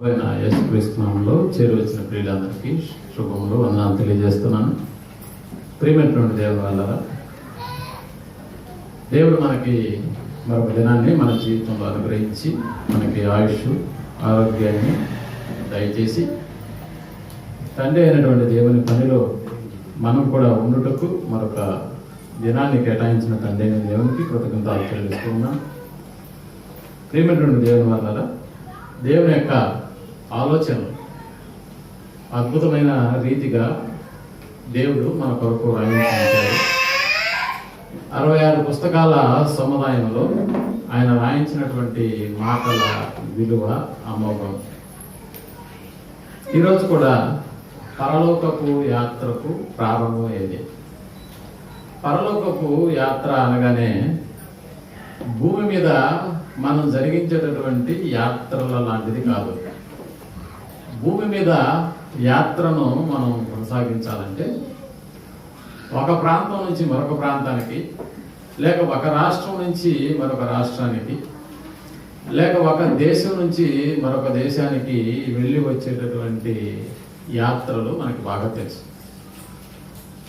యేసుక్రీస్తు నామములో చేరువచ్చిన ప్రియులందరికీ శుభములు వందనాలు తెలియజేస్తున్నాను. ప్రియమైనటువంటి దేవుని వల్ల దేవుడు మనకి మరొక దినాన్ని మన జీవితంలో అనుగ్రహించి మనకి ఆయుష్ ఆరోగ్యాన్ని దయచేసి తండ్రి అయినటువంటి దేవుని పనిలో మనం కూడా ఉండుటకు మరొక దినాన్ని కేటాయించిన తండ్రి అయిన దేవునికి కృతజ్ఞతలు చెల్లిస్తున్నాం. ప్రియమైనటువంటి దేవుని వల్ల దేవుని యొక్క ఆలోచనలు అద్భుతమైన రీతిగా దేవుడు మన కొరకు రాయించారు. 66 పుస్తకాల సముదాయంలో ఆయన రాయించినటువంటి మాటల విలువ అమోఘం. ఈరోజు కూడా పరలోకపు యాత్రకు ప్రారంభం ఏది? పరలోకపు యాత్ర అనగానే భూమి మీద మనం జరిగించేటటువంటి యాత్రల లాంటిది కాదు. భూమి మీద యాత్రను మనం కొనసాగించాలంటే ఒక ప్రాంతం నుంచి మరొక ప్రాంతానికి, లేక ఒక రాష్ట్రం నుంచి మరొక రాష్ట్రానికి, లేక ఒక దేశం నుంచి మరొక దేశానికి వెళ్ళి వచ్చేటటువంటి యాత్రలు మనకి బాగా తెలుసు.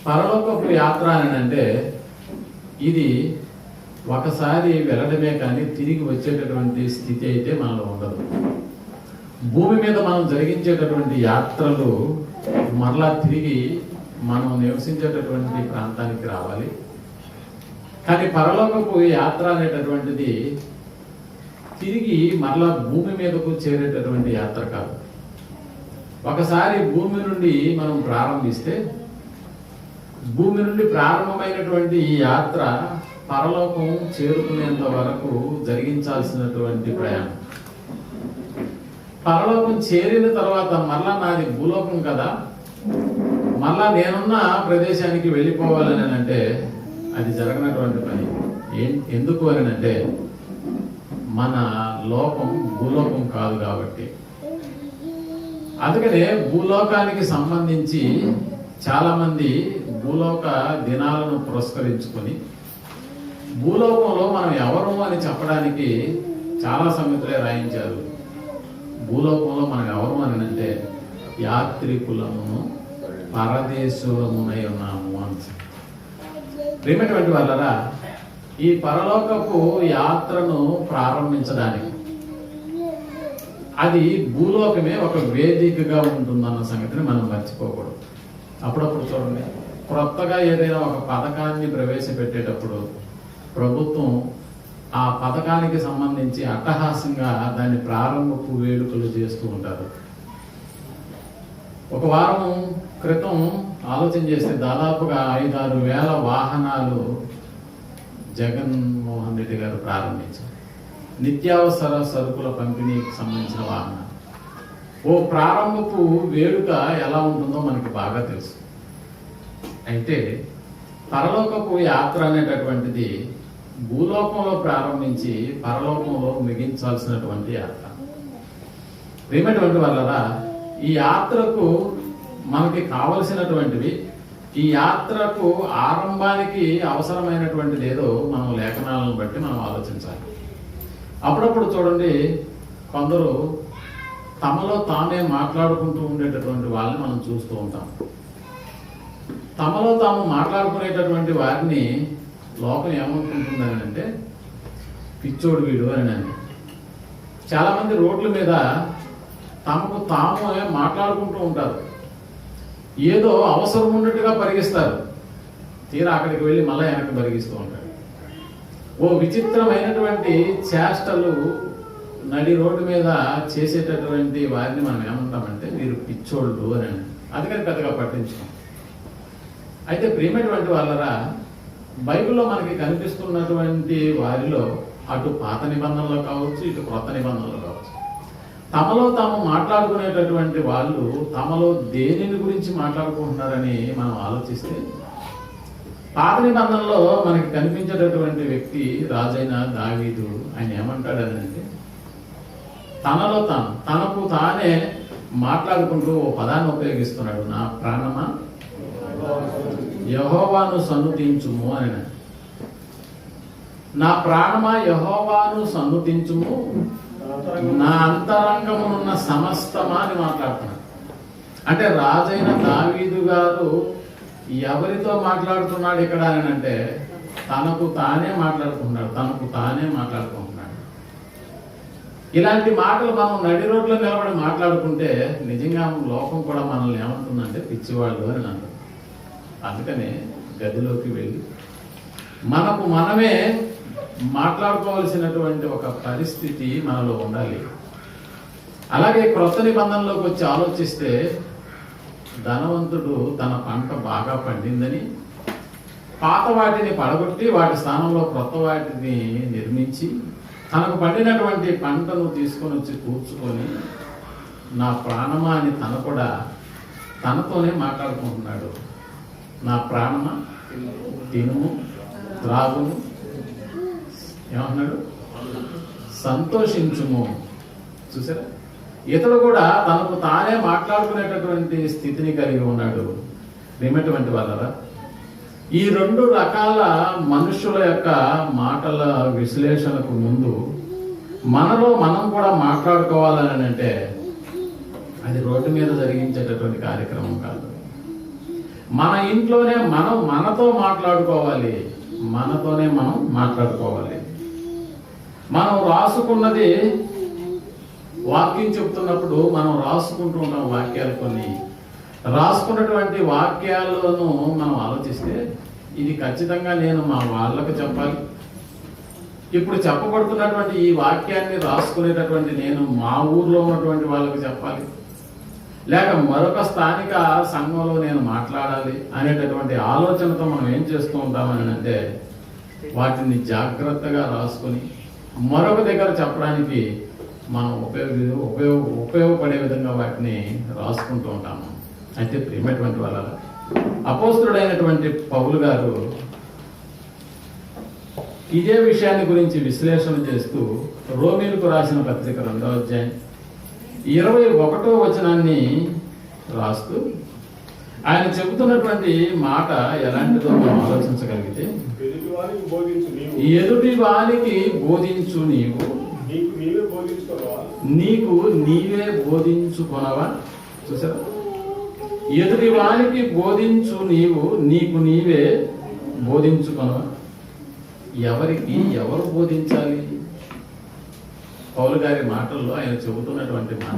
పరలోకపు యాత్ర అని అంటే ఇది ఒకసారి వెళ్ళడమే కానీ తిరిగి వచ్చేటటువంటి స్థితి అయితే మనలో ఉండదు. భూమి మీద మనం జరిగించేటటువంటి యాత్రలు మరలా తిరిగి మనం నివసించేటటువంటి ప్రాంతానికి రావాలి. కానీ పరలోకపు యాత్ర అనేటటువంటిది తిరిగి మరలా భూమి మీదకు చేరేటటువంటి యాత్ర కాదు. ఒకసారి భూమి నుండి మనం ప్రారంభిస్తే భూమి నుండి ప్రారంభమైనటువంటి ఈ యాత్ర పరలోకం చేరుకునేంత వరకు జరిగించాల్సినటువంటి ప్రయాణం. పరలోకం చేరిన తర్వాత మరలా నాది భూలోకం కదా, మరలా నేనున్న ప్రదేశానికి వెళ్ళిపోవాలని అంటే అది జరగనటువంటి పని. ఎందుకు అని అంటే మన లోకం భూలోకం కాదు కాబట్టి. అందుకనే భూలోకానికి సంబంధించి చాలా మంది భూలోక దినాలను పురస్కరించుకొని భూలోకంలో మనం ఎవరు అని చెప్పడానికి చాలా సంగతులే రాయించారు. భూలోకంలో మనం ఎవరు అని అంటే యాత్రికులమును పరదేశులమునై ఉన్నాము అని. ప్రియమైనటువంటి వాళ్ళరా, ఈ పరలోకపు యాత్రను ప్రారంభించడానికి అది భూలోకమే ఒక వేదికగా ఉంటుందన్న సంగతిని మనం మర్చిపోకూడదు. అప్పుడప్పుడు చూడండి, కొత్తగా ఏదైనా ఒక పథకాన్ని ప్రవేశపెట్టేటప్పుడు ప్రభుత్వం ఆ పథకానికి సంబంధించి అట్టహాసంగా దాని ప్రారంభపు వేడుకలు చేస్తూ ఉంటారు. ఒక వారం క్రితం ఆలోచన చేస్తే దాదాపుగా 5-6 వేల వాహనాలు జగన్మోహన్ రెడ్డి గారు ప్రారంభించారు. నిత్యావసర సరుకుల పంపిణీకి సంబంధించిన వాహనాలు. ఓ ప్రారంభపు వేడుక ఎలా ఉంటుందో మనకి బాగా తెలుసు. అయితే పరలోకపు యాత్ర అనేటటువంటిది భూలోకంలో ప్రారంభించి పరలోకంలో ముగించాల్సినటువంటి యాత్ర. ప్రియమైనటువంటి వాళ్ళరా, ఈ యాత్రకు మనకి కావలసినటువంటివి, ఈ యాత్రకు ఆరంభానికి అవసరమైనటువంటిది ఏదో మనం లేఖనాలను బట్టి మనం ఆలోచించాలి. అప్పుడప్పుడు చూడండి, కొందరు తమలో తామే మాట్లాడుకుంటూ ఉండేటటువంటి వాళ్ళని మనం చూస్తూ ఉంటాం. తమలో తాము మాట్లాడుకునేటటువంటి వారిని లోకం ఏమనుకుంటుందని అంటే పిచ్చోడు వీడు అని. చాలా మంది రోడ్ల మీద తమకు తాము మాట్లాడుకుంటూ ఉంటారు. ఏదో అవసరం ఉన్నట్టుగా పరిగిస్తారు, తీరా అక్కడికి వెళ్ళి మళ్ళీ వెనక్కి పరిగిస్తూ ఉంటారు. ఓ విచిత్రమైనటువంటి చేష్టలు నడి రోడ్డు మీద చేసేటటువంటి వారిని మనం ఏమంటామంటే వీరు పిచ్చోళ్ళు అని. అందుకని పెద్దగా పట్టించుకోం. అయితే ప్రియమైనటువంటి వాళ్ళరా, బైబిల్లో మనకి కనిపిస్తున్నటువంటి వారిలో అటు పాత నిబంధనలు కావచ్చు, ఇటు క్రొత్త నిబంధనలు కావచ్చు, తమలో తాము మాట్లాడుకునేటటువంటి వాళ్ళు తమలో దేనిని గురించి మాట్లాడుకుంటున్నారని మనం ఆలోచిస్తే పాత నిబంధనలో మనకి కనిపించేటటువంటి వ్యక్తి రాజైన దావీదు. ఆయన ఏమంటాడని అంటే తనలో తనకు తానే మాట్లాడుకుంటూ ఓ పదాన్ని ఉపయోగిస్తున్నాడు. నా ప్రాణమా యెహోవాను సన్నుతించుము అని. నా ప్రాణమా యెహోవాను సన్నుతించుము, నా అంతరంగమునున్న సమస్తమా అని మాట్లాడుతున్నాడు. అంటే రాజైన దావీదు గారు ఎవరితో మాట్లాడుతున్నాడు ఇక్కడ అని అంటే తనకు తానే మాట్లాడుకుంటున్నాడు. ఇలాంటి మాటలు మనం నడి రోడ్లో నిలబడి మాట్లాడుకుంటే నిజంగా లోకం కూడా మనల్ని ఏమంటుందంటే పిచ్చివాళ్ళు అని అంటారు. అందుకనే గదిలోకి వెళ్ళి మనకు మనమే మాట్లాడుకోవాల్సినటువంటి ఒక పరిస్థితి మనలో ఉండాలి. అలాగే క్రొత్త నిబంధనలోకి వచ్చి ఆలోచిస్తే ధనవంతుడు తన పంట బాగా పండిందని పాత వాటిని పడగొట్టి వాటి స్థానంలో క్రొత్త వాటిని నిర్మించి తనకు పండినటువంటి పంటను తీసుకొని వచ్చి కూర్చుకొని నా ప్రాణమా అని తన కూడా తనతోనే మాట్లాడుకుంటున్నాడు. నా ప్రాణమా తినుము త్రాగుము, ఏమన్నాడు, సంతోషించుము. చూసారా, ఇతడు కూడా తనకు తానే మాట్లాడుకునేటటువంటి స్థితిని కలిగి ఉన్నాడు. ఏమటువంటి వాళ్ళరా, ఈ రెండు రకాల మనుషుల యొక్క మాటల విశ్లేషణకు ముందు మనలో మనం కూడా మాట్లాడుకోవాలని అంటే అది రోడ్డు మీద జరిగించేటటువంటి కార్యక్రమం కాదు. మన ఇంట్లోనే మనం మనతో మాట్లాడుకోవాలి, మనతోనే మనం మాట్లాడుకోవాలి. మనం రాసుకున్నది వాక్యం చెప్తున్నప్పుడు మనం రాసుకుంటూ ఉంటాం వాక్యాలు. కొన్ని రాసుకున్నటువంటి వాక్యాలను మనం ఆలోచిస్తే ఇది ఖచ్చితంగా నేను మా వాళ్ళకు చెప్పాలి, ఇప్పుడు చెప్పబడుతున్నటువంటి ఈ వాక్యాన్ని రాసుకునేటటువంటి నేను మా ఊర్లో ఉన్నటువంటి వాళ్ళకి చెప్పాలి, లేక మరొక స్థానిక సంఘంలో నేను మాట్లాడాలి అనేటటువంటి ఆలోచనతో మనం ఏం చేస్తూ ఉంటామని అంటే వాటిని జాగ్రత్తగా రాసుకొని మరొక దగ్గర చెప్పడానికి మనం ఉపయోగపడే విధంగా వాటిని రాసుకుంటూ ఉంటాము. అయితే ప్రియమైనటువంటి వాళ్ళ అపోస్తలుడైనటువంటి పౌలు గారు ఇదే విషయాన్ని గురించి విశ్లేషణ చేస్తూ రోమీయులకు రాసిన పత్రిక 2వ అధ్యాయం 21వ వచనాన్ని రాస్తూ ఆయన చెబుతున్నటువంటి మాట ఎలాంటిదో మనం ఆలోచించగలిగితే, ఎదుటి వారికి బోధించు నీకు నీవే బోధించుకొనవా. చూసారా, ఎదుటి వారికి బోధించు నీకు నీవే బోధించుకొనవా. ఎవరికి ఎవరు బోధించాలి? పౌలు గారి మాటల్లో ఆయన చెబుతున్నటువంటి మాట,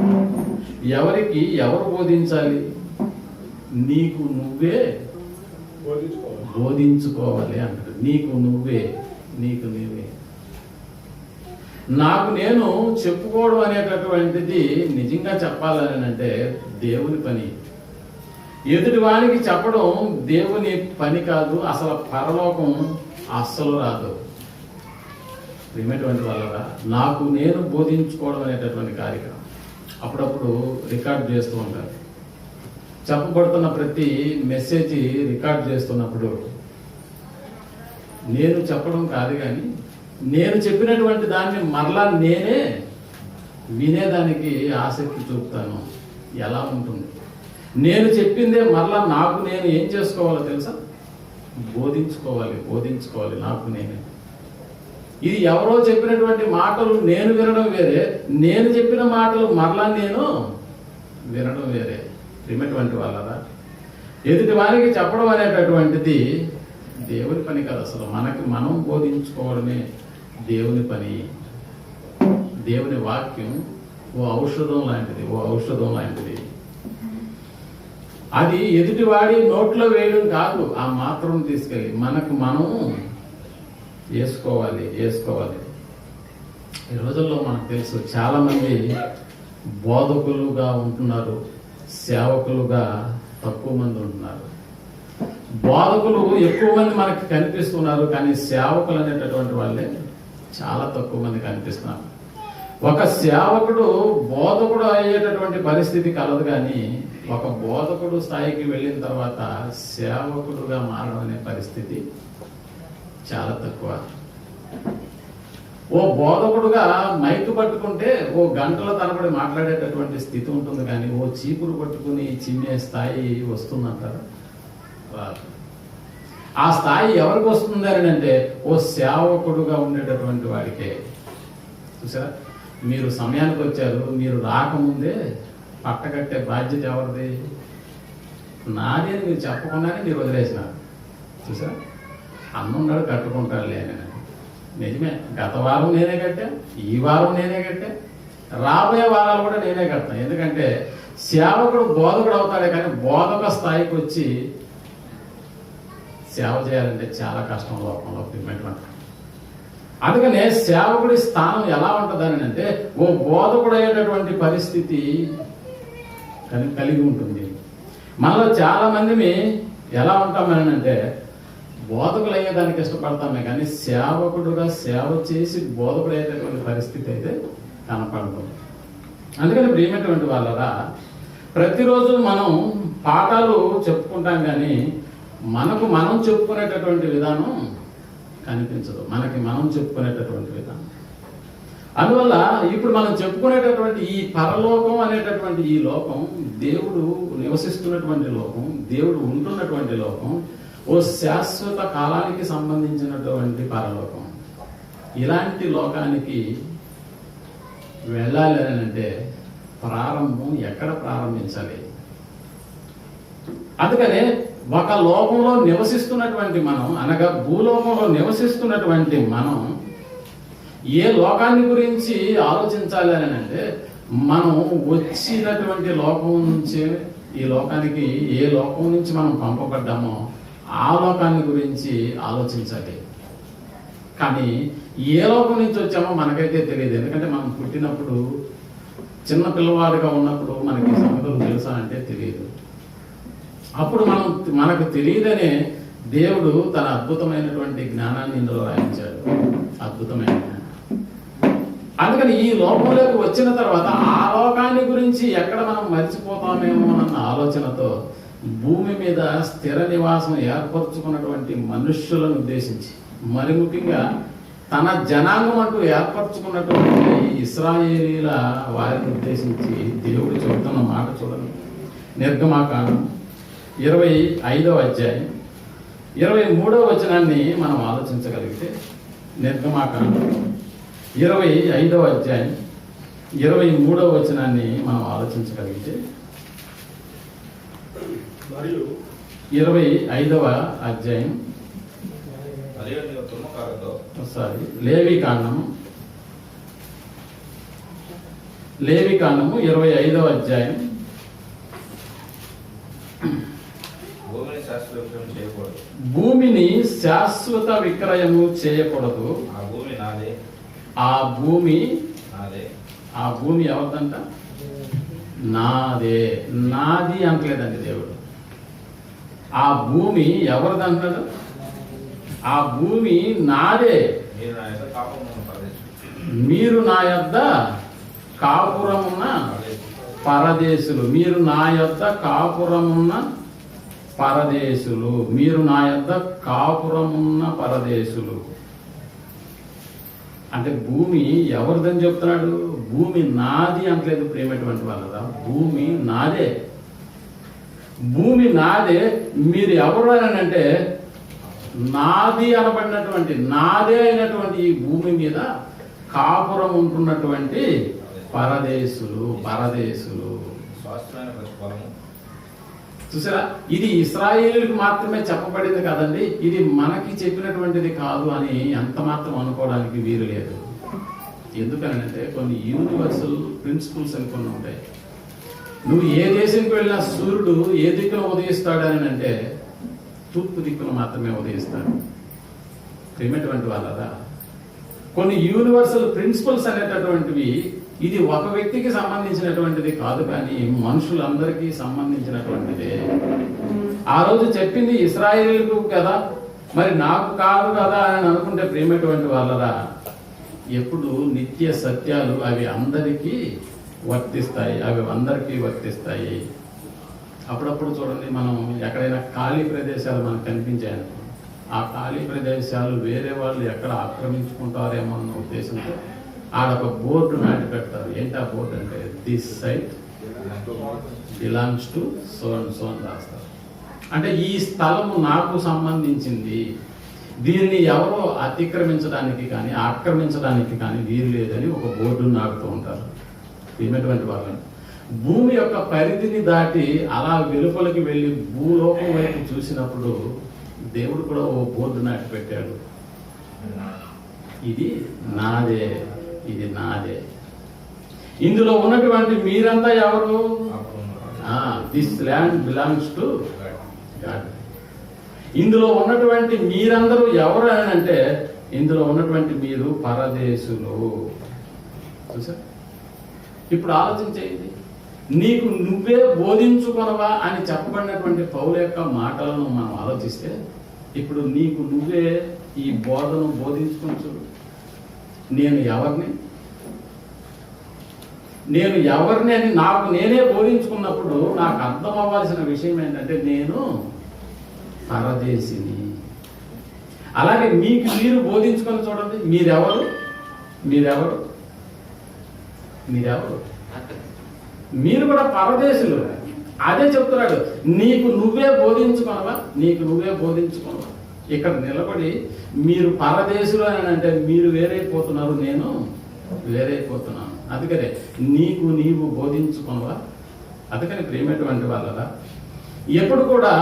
ఎవరికి ఎవరు బోధించాలి? నీకు నువ్వే బోధించుకోవాలి అంటాడు. నీకు నీవే నాకు నేను చెప్పుకోవడం అనేటటువంటిది నిజంగా చెప్పాలని అంటే దేవుని పని. ఎదుటి వారికి చెప్పడం దేవుని పని కాదు, అసలు పరలోకం అస్సలు రాదు. ప్రియమైనటువంటి వాళ్ళగా నాకు నేను బోధించుకోవడం అనేటటువంటి కార్యక్రమం అప్పుడప్పుడు రికార్డ్ చేస్తూ ఉంటారు. చెప్పబడుతున్న ప్రతి మెసేజ్ రికార్డ్ చేస్తున్నప్పుడు నేను చెప్పడం కాదు, కానీ నేను చెప్పినటువంటి దాన్ని మరలా నేనే వినేదానికి ఆసక్తి చూపుతాను. ఎలా ఉంటుంది? నేను చెప్పిందే మరలా నాకు నేను ఏం చేసుకోవాలో తెలుసా? బోధించుకోవాలి నాకు నేనే. ఇది ఎవరో చెప్పినటువంటి మాటలు నేను వినడం వేరే, నేను చెప్పిన మాటలు మరలా నేను వినడం వేరే. ప్రియమైనటువంటి వాళ్ళరా, ఎదుటి వారికి చెప్పడం అనేటటువంటిది దేవుని పని కాదు. అసలు మనకి మనం బోధించుకోవడమే దేవుని పని. దేవుని వాక్యం ఓ ఔషధం లాంటిది. అది ఎదుటివాడి నోట్లో వేయడం కాదు, ఆ మాత్రం తీసుకెళ్ళి మనకు మనం వేసుకోవాలి. ఈ రోజుల్లో మనకు తెలుసు చాలా మంది బోధకులుగా ఉంటున్నారు, సేవకులుగా తక్కువ మంది ఉంటున్నారు. బోధకులు ఎక్కువ మంది మనకి కనిపిస్తున్నారు, కానీ సేవకులు అనేటటువంటి వాళ్ళే చాలా తక్కువ మంది కనిపిస్తున్నారు. ఒక సేవకుడు బోధకుడు అయ్యేటటువంటి పరిస్థితి కలదు, కానీ ఒక బోధకుడు స్థాయికి వెళ్ళిన తర్వాత సేవకుడుగా మారడం అనే పరిస్థితి చాలా తక్కువ. ఓ బోధకుడుగా మైకు పట్టుకుంటే ఓ గంటల తరబడి మాట్లాడేటటువంటి స్థితి ఉంటుంది, కానీ ఓ చీపురు పట్టుకుని చిన్నే స్థాయి వస్తుందంటారా? రాదు. ఆ స్థాయి ఎవరికి వస్తుంది అని అంటే ఓ సేవకుడుగా ఉండేటటువంటి వాడికే. చూసారా, మీరు సమయానికి వచ్చారు, మీరు రాకముందే పట్టకట్టే బాధ్యత ఎవరిది? నాది అని మీరు చెప్పకుండానే మీరు వదిలేసినారు. చూసా, అన్నున్నాడు కట్టుకుంటాడులే అని. నిజమే, గత వారం నేనే కట్టా, ఈ వారం నేనే కట్టా, రాబోయే వారాలు కూడా నేనే కడతాను. ఎందుకంటే సేవకుడు బోధకుడు అవుతాడే కానీ బోధక స్థాయికి వచ్చి సేవ చేయాలంటే చాలా కష్టం లోకంలో ప్రిమెంట్. అందుకనే సేవకుడి స్థానం ఎలా ఉంటుందని అంటే ఓ బోధకుడు అయ్యేటటువంటి పరిస్థితి కలిగి ఉంటుంది. మనలో చాలా మందిని ఎలా ఉంటామని అంటే బోధకులు అయ్యేదానికి ఇష్టపడతామే కానీ సేవకుడుగా సేవ చేసి బోధకుడు అయ్యేటటువంటి పరిస్థితి అయితే కనపడదు. అందుకని ప్రియమైనటువంటి వాళ్ళరా, ప్రతిరోజు మనం పాఠాలు చెప్పుకుంటాం కానీ మనకు మనం చెప్పుకునేటటువంటి విధానం కనిపించదు. మనకి మనం చెప్పుకునేటటువంటి విధానం. అందువల్ల ఇప్పుడు మనం చెప్పుకునేటటువంటి ఈ పరలోకం అనేటటువంటి ఈ లోకం దేవుడు నివసిస్తున్నటువంటి లోకం, దేవుడు ఉంటున్నటువంటి లోకం, ఓ శాశ్వత కాలానికి సంబంధించినటువంటి పరలోకం. ఇలాంటి లోకానికి వెళ్ళాలి అని అంటే ప్రారంభం ఎక్కడ ప్రారంభించాలి? అందుకనే ఒక లోకంలో నివసిస్తున్నటువంటి మనం, అనగా భూలోకంలో నివసిస్తున్నటువంటి మనం ఏ లోకాన్ని గురించి ఆలోచించాలి అని అంటే మనం వచ్చినటువంటి లోకం నుంచి, ఈ లోకానికి ఏ లోకం నుంచి మనం పంపబడ్డామో ఆ లోకాన్ని గురించి ఆలోచించాలి. కానీ ఏ లోకం నుంచి వచ్చామో మనకైతే తెలియదు. ఎందుకంటే మనం పుట్టినప్పుడు చిన్న పిల్లవాడిగా ఉన్నప్పుడు మనకి సంగతులు తెలుసా అంటే తెలియదు. అప్పుడు మనకు తెలియదనే దేవుడు తన అద్భుతమైనటువంటి జ్ఞానాన్ని ఇందులో రాయించాడు. అద్భుతమైన జ్ఞానం. అందుకని ఈ లోకంలోకి వచ్చిన తర్వాత ఆ లోకాన్ని గురించి ఎక్కడ మనం మర్చిపోతామేమో అన్న ఆలోచనతో భూమి మీద స్థిర నివాసం ఏర్పరచుకున్నటువంటి మనుష్యులను ఉద్దేశించి, మరి ముఖ్యంగా తన జనాంగం అంటూ ఏర్పరచుకున్నటువంటి ఇశ్రాయేలీల వారిని ఉద్దేశించి దేవుడు చెబుతున్న మాట చూడండి. నిర్గమాకాండం 25వ అధ్యాయం 23వ వచనాన్ని మనం ఆలోచించగలిగితే, నిర్గమాకాండం 25వ అధ్యాయం 23వ వచనాన్ని మనం ఆలోచించగలిగితే, మరియు 25వ అధ్యాయం లేవికాండము 25వ అధ్యాయం భూమిని శాశ్వత విక్రయము చేయకూడదు. ఆ భూమి ఎవరిదంట? నాదే. నాది అంటలేదండి దేవుడు. ఆ భూమి ఎవరిదంటాడు? ఆ భూమి నాదే. మీరు నా యొద్ద కాపురమున్న పరదేశులు. మీరు నా యొద్ద కాపురమున్న పరదేశులు. మీరు నా యొద్ద కాపురమున్న పరదేశులు అంటే భూమి ఎవరిదని చెప్తున్నాడు? భూమి నాది అంటలేదు ప్రేమటువంటి వాళ్ళదా. భూమి నాదే. భూమి నాదే. మీరు ఎవరు అని అంటే నాది అనబడినటువంటి, నాదే అయినటువంటి ఈ భూమి మీద కాపురం ఉంటున్నటువంటి పరదేశులు. చూసారా, ఇది ఇశ్రాయేలులకు మాత్రమే చెప్పబడింది కదండి, ఇది మనకి చెప్పినటువంటిది కాదు అని ఎంత మాత్రం అనుకోవడానికి వీలు లేదు. ఎందుకనంటే కొన్ని యూనివర్సల్ ప్రిన్సిపల్స్ అని కొన్ని ఉంటాయి. నువ్వు ఏ దేశానికి వెళ్ళినా సూర్యుడు ఏ దిక్కున ఉదయిస్తాడని అంటే తూర్పు దిక్కున మాత్రమే ఉదయిస్తాడు. ప్రేమటువంటి వాళ్ళదా, కొన్ని యూనివర్సల్ ప్రిన్సిపల్స్ అనేటటువంటివి ఇది ఒక వ్యక్తికి సంబంధించినటువంటిది కాదు కానీ మనుషులందరికీ సంబంధించినటువంటిదే. ఆ రోజు చెప్పింది ఇశ్రాయేలుకు కదా, మరి నాకు కాదు కదా అని అనుకుంటే ప్రేమటువంటి వాళ్ళరా, ఎప్పుడు నిత్య సత్యాలు అవి అందరికీ వర్తిస్తాయి. అప్పుడప్పుడు చూడండి, మనం ఎక్కడైనా ఖాళీ ప్రదేశాలు మనకు కనిపించాయనుకో, ఆ ఖాళీ ప్రదేశాలు వేరే వాళ్ళు ఎక్కడ ఆక్రమించుకుంటారేమో అన్న ఉద్దేశంతో ఆడొక బోర్డు నాటి పెడతారు. ఏంటి ఆ బోర్డు అంటే this site belongs to so and so అని రాస్తారు. అంటే ఈ స్థలము నాకు సంబంధించింది, దీన్ని ఎవరో అతిక్రమించడానికి కానీ ఆక్రమించడానికి కానీ వీలు లేదని ఒక బోర్డును నాటుతూ ఉంటారు. ఏమిటువంటి వాళ్ళని భూమి యొక్క పరిధిని దాటి అలా వెలుపలికి వెళ్ళి భూలోకం వైపు చూసినప్పుడు దేవుడు కూడా ఓ బోర్డు నాటి పెట్టాడు. ఇది నాదే, ఇది నాదే. ఇందులో ఉన్నటువంటి మీరంతా ఎవరు? This land belongs to God. ఇందులో ఉన్నటువంటి మీరందరూ ఎవరు అని అంటే, ఇందులో ఉన్నటువంటి మీరు పరదేశులు. చూసా? ఇప్పుడు ఆలోచించేది, నీకు నువ్వే బోధించుకొనవా అని చెప్పబడినటువంటి పౌలు యొక్క మాటలను మనం ఆలోచిస్తే, ఇప్పుడు నీకు నువ్వే ఈ బోధను బోధించుకోవచ్చు. నేను ఎవరిని అని నాకు నేనే బోధించుకున్నప్పుడు నాకు అర్థం అవ్వాల్సిన విషయం ఏంటంటే, నేను పరదేశిని. అలాగే మీకు మీరు బోధించుకొని చూడండి, మీరెవరు? మీరు కూడా పరదేశులు. అదే చెప్తున్నాడు, నీకు నువ్వే బోధించుకోనవా. ఇక్కడ నిలబడి మీరు పరదేశులు అని అంటే మీరు వేరైపోతున్నారు, నేను వేరైపోతున్నాను. అందుకనే నీవు బోధించుకోనవా. అందుకని ప్రియమైనటువంటి వాళ్ళరా, ఎప్పుడు కూడా